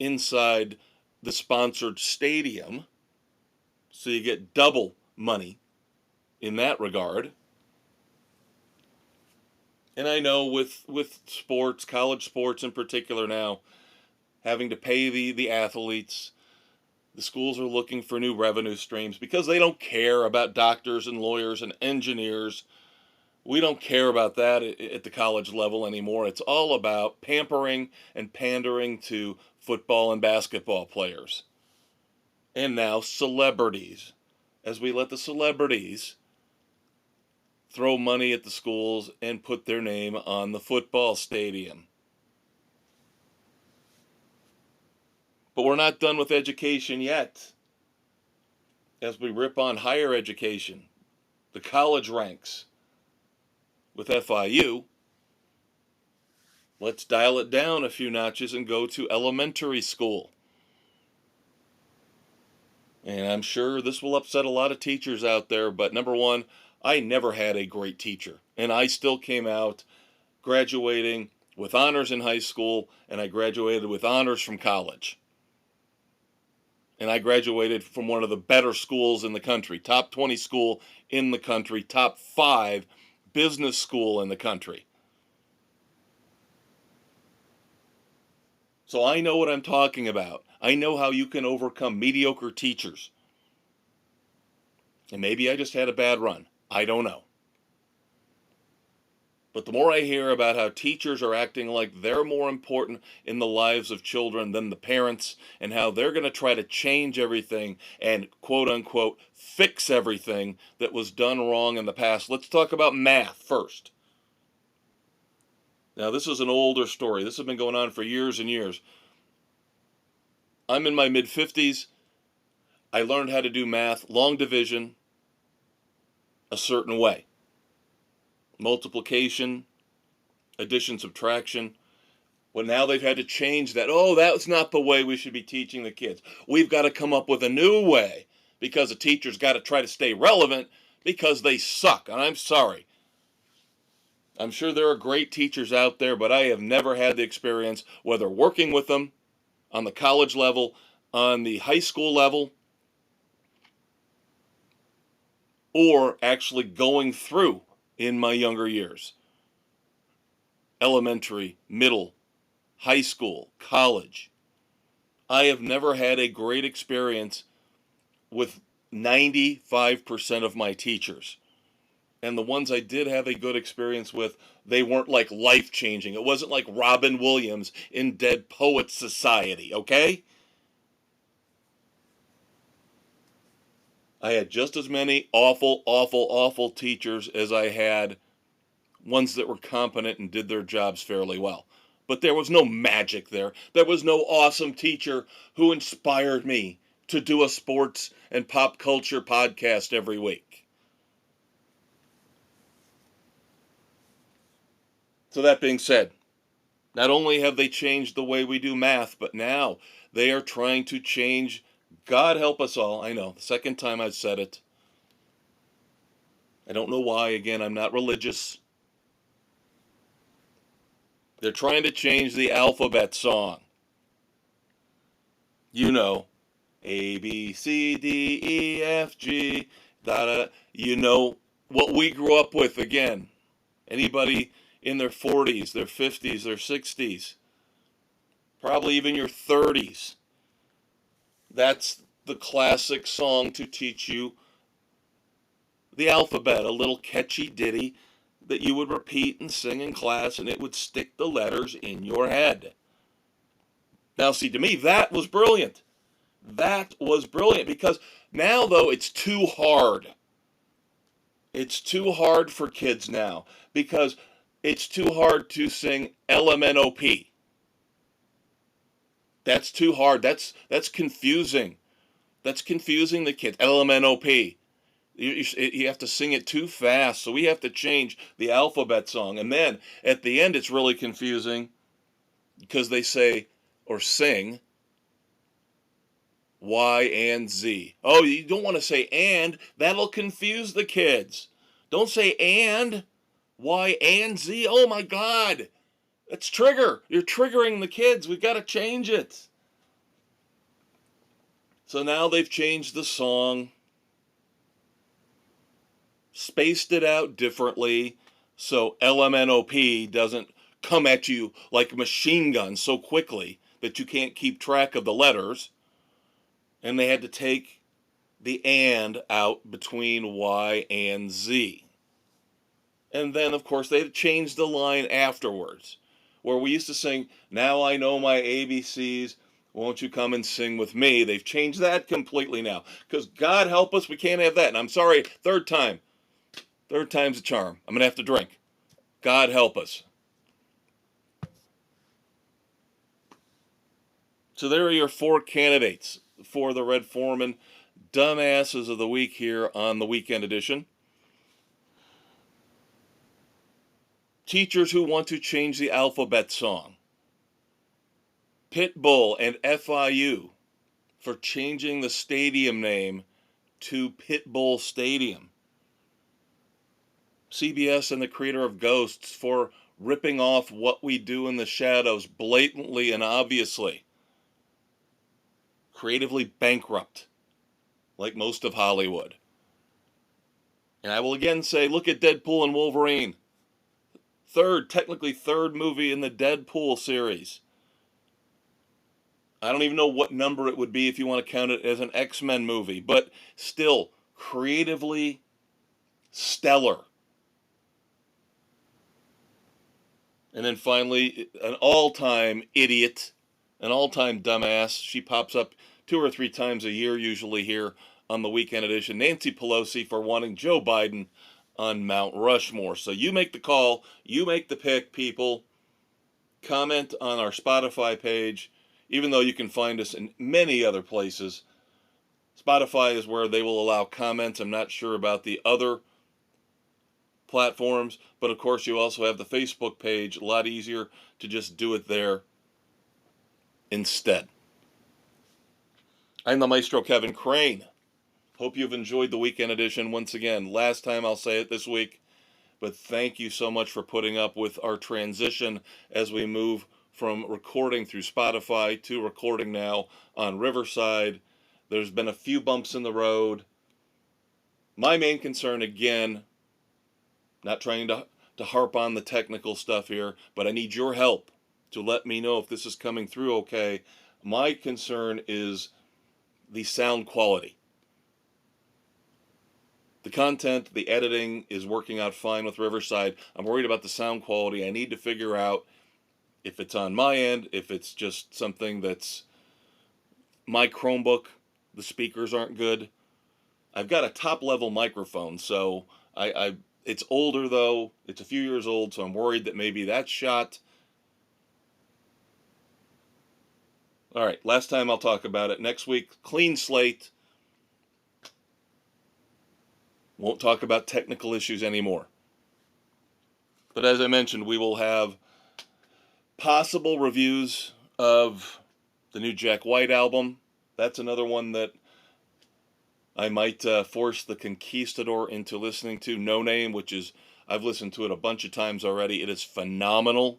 inside the sponsored stadium. So you get double money in that regard. And I know with sports, college sports in particular now, having to pay the athletes, the schools are looking for new revenue streams because they don't care about doctors and lawyers and engineers. We don't care about that at the college level anymore. It's all about pampering and pandering to football and basketball players. And now celebrities. As we let the celebrities throw money at the schools and put their name on the football stadium. But we're not done with education yet. As we rip on higher education, the college ranks with FIU, let's dial it down a few notches and go to elementary school. And I'm sure this will upset a lot of teachers out there, but number one, I never had a great teacher. And I still came out graduating with honors in high school, and I graduated with honors from college. And I graduated from one of the better schools in the country, top 20 school in the country, top 5 business school in the country. So I know what I'm talking about. I know how you can overcome mediocre teachers. And maybe I just had a bad run. I don't know. But the more I hear about how teachers are acting like they're more important in the lives of children than the parents, and how they're going to try to change everything and quote unquote fix everything that was done wrong in the past. Let's talk about math first. Now, this is an older story. This has been going on for years and years. I'm in my mid-50s. I learned how to do math, long division, a certain way. Multiplication, addition, subtraction. Well, now they've had to change that. Oh, that's not the way we should be teaching the kids. We've got to come up with a new way because the teacher's got to try to stay relevant because they suck. And I'm sorry. I'm sure there are great teachers out there, but I have never had the experience, whether working with them on the college level, on the high school level, or actually going through in my younger years. Elementary, middle, high school, college. I have never had a great experience with 95% of my teachers. And the ones I did have a good experience with, they weren't like life-changing. It wasn't like Robin Williams in Dead Poets Society, okay? I had just as many awful, awful, awful teachers as I had ones that were competent and did their jobs fairly well. But there was no magic there. There was no awesome teacher who inspired me to do a sports and pop culture podcast every week. So that being said, not only have they changed the way we do math, but now they are trying to change, God help us all, I know, the second time I've said it. I don't know why, again, I'm not religious. They're trying to change the alphabet song. You know, A, B, C, D, E, F, G, da, da. You know what we grew up with again. Anybody in their 40s, their 50s, their 60s, probably even your 30s. That's the classic song to teach you the alphabet, a little catchy ditty that you would repeat and sing in class, and it would stick the letters in your head. Now, see, to me, that was brilliant. That was brilliant because now, though, it's too hard. It's too hard for kids now because it's too hard to sing LMNOP. That's too hard. That's confusing. That's confusing the kids. LMNOP. You have to sing it too fast, so we have to change the alphabet song. And then at the end, it's really confusing because they say or sing Y and Z. Oh, you don't want to say and. That'll confuse the kids. Don't say and. Y and Z. Oh my God. That's trigger. You're triggering the kids. We've got to change it. So now they've changed the song, spaced it out differently so LMNOP doesn't come at you like a machine gun so quickly that you can't keep track of the letters. And they had to take the and out between Y and Z. And then, of course, they had to change the line afterwards, where we used to sing, "Now I know my ABCs, won't you come and sing with me?" They've changed that completely now, because God help us, we can't have that. And I'm sorry, third time's a charm. I'm going to have to drink. God help us. So there are your 4 candidates for the Red Foreman Dumbasses of the Week here on the Weekend Edition. Teachers who want to change the alphabet song. Pitbull and FIU for changing the stadium name to Pitbull Stadium. CBS and the creator of Ghosts for ripping off What We Do in the Shadows blatantly and obviously. Creatively bankrupt, like most of Hollywood. And I will again say, look at Deadpool and Wolverine. Technically third movie in the Deadpool series. I don't even know what number it would be if you want to count it as an X-Men movie, but still creatively stellar. And then finally, an all-time idiot, an all-time dumbass. She pops up 2 or 3 times a year usually here on the Weekend Edition. Nancy Pelosi for wanting Joe Biden on Mount Rushmore. So you make the call, you make the pick, people. Comment on our Spotify page, even though you can find us in many other places. Spotify is where they will allow comments. I'm not sure about the other platforms, but of course you also have the Facebook page. A lot easier to just do it there instead. I'm the Maestro Kevin Crane. Hope you've enjoyed the Weekend Edition once again. Last time I'll say it this week, but thank you so much for putting up with our transition as we move from recording through Spotify to recording now on Riverside. There's been a few bumps in the road. My main concern, again, not trying to harp on the technical stuff here, but I need your help to let me know if this is coming through okay. My concern is the sound quality. The content, the editing is working out fine with Riverside. I'm worried about the sound quality. I need to figure out if it's on my end, if it's just something that's my Chromebook, the speakers aren't good. I've got a top-level microphone, so it's older though. It's a few years old, so I'm worried that maybe that's shot. All right, last time I'll talk about it. Next week, clean slate. Won't talk about technical issues anymore. But as I mentioned, we will have possible reviews of the new Jack White album. That's another one that I might force the Conquistador into listening to. No Name, which is, I've listened to it a bunch of times already. It is phenomenal.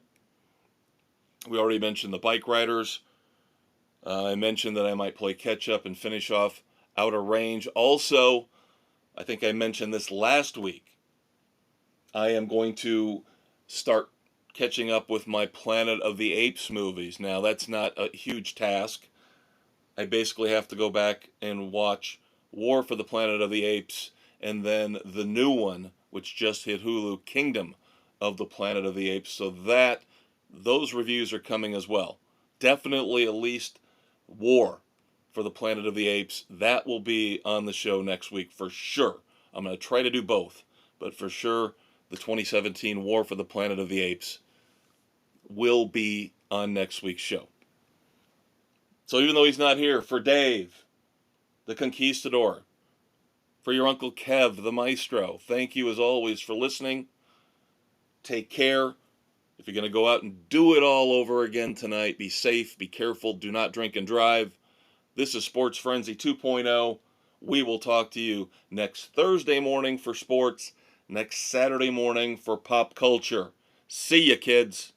We already mentioned the Bike Riders. I mentioned that I might play catch up and finish off Outer Range. Also, I think I mentioned this last week. I am going to start catching up with my Planet of the Apes movies. Now, that's not a huge task. I basically have to go back and watch War for the Planet of the Apes and then the new one, which just hit Hulu, Kingdom of the Planet of the Apes. So those reviews are coming as well. Definitely at least War for the Planet of the Apes. That will be on the show next week for sure. I'm going to try to do both, but for sure the 2017 War for the Planet of the Apes will be on next week's show. So even though he's not here, for Dave, the Conquistador, for your Uncle Kev, the Maestro, thank you as always for listening. Take care. If you're going to go out and do it all over again tonight, be safe, be careful, do not drink and drive. This is Sports Frenzy 2.0. We will talk to you next Thursday morning for sports, next Saturday morning for pop culture. See ya, kids.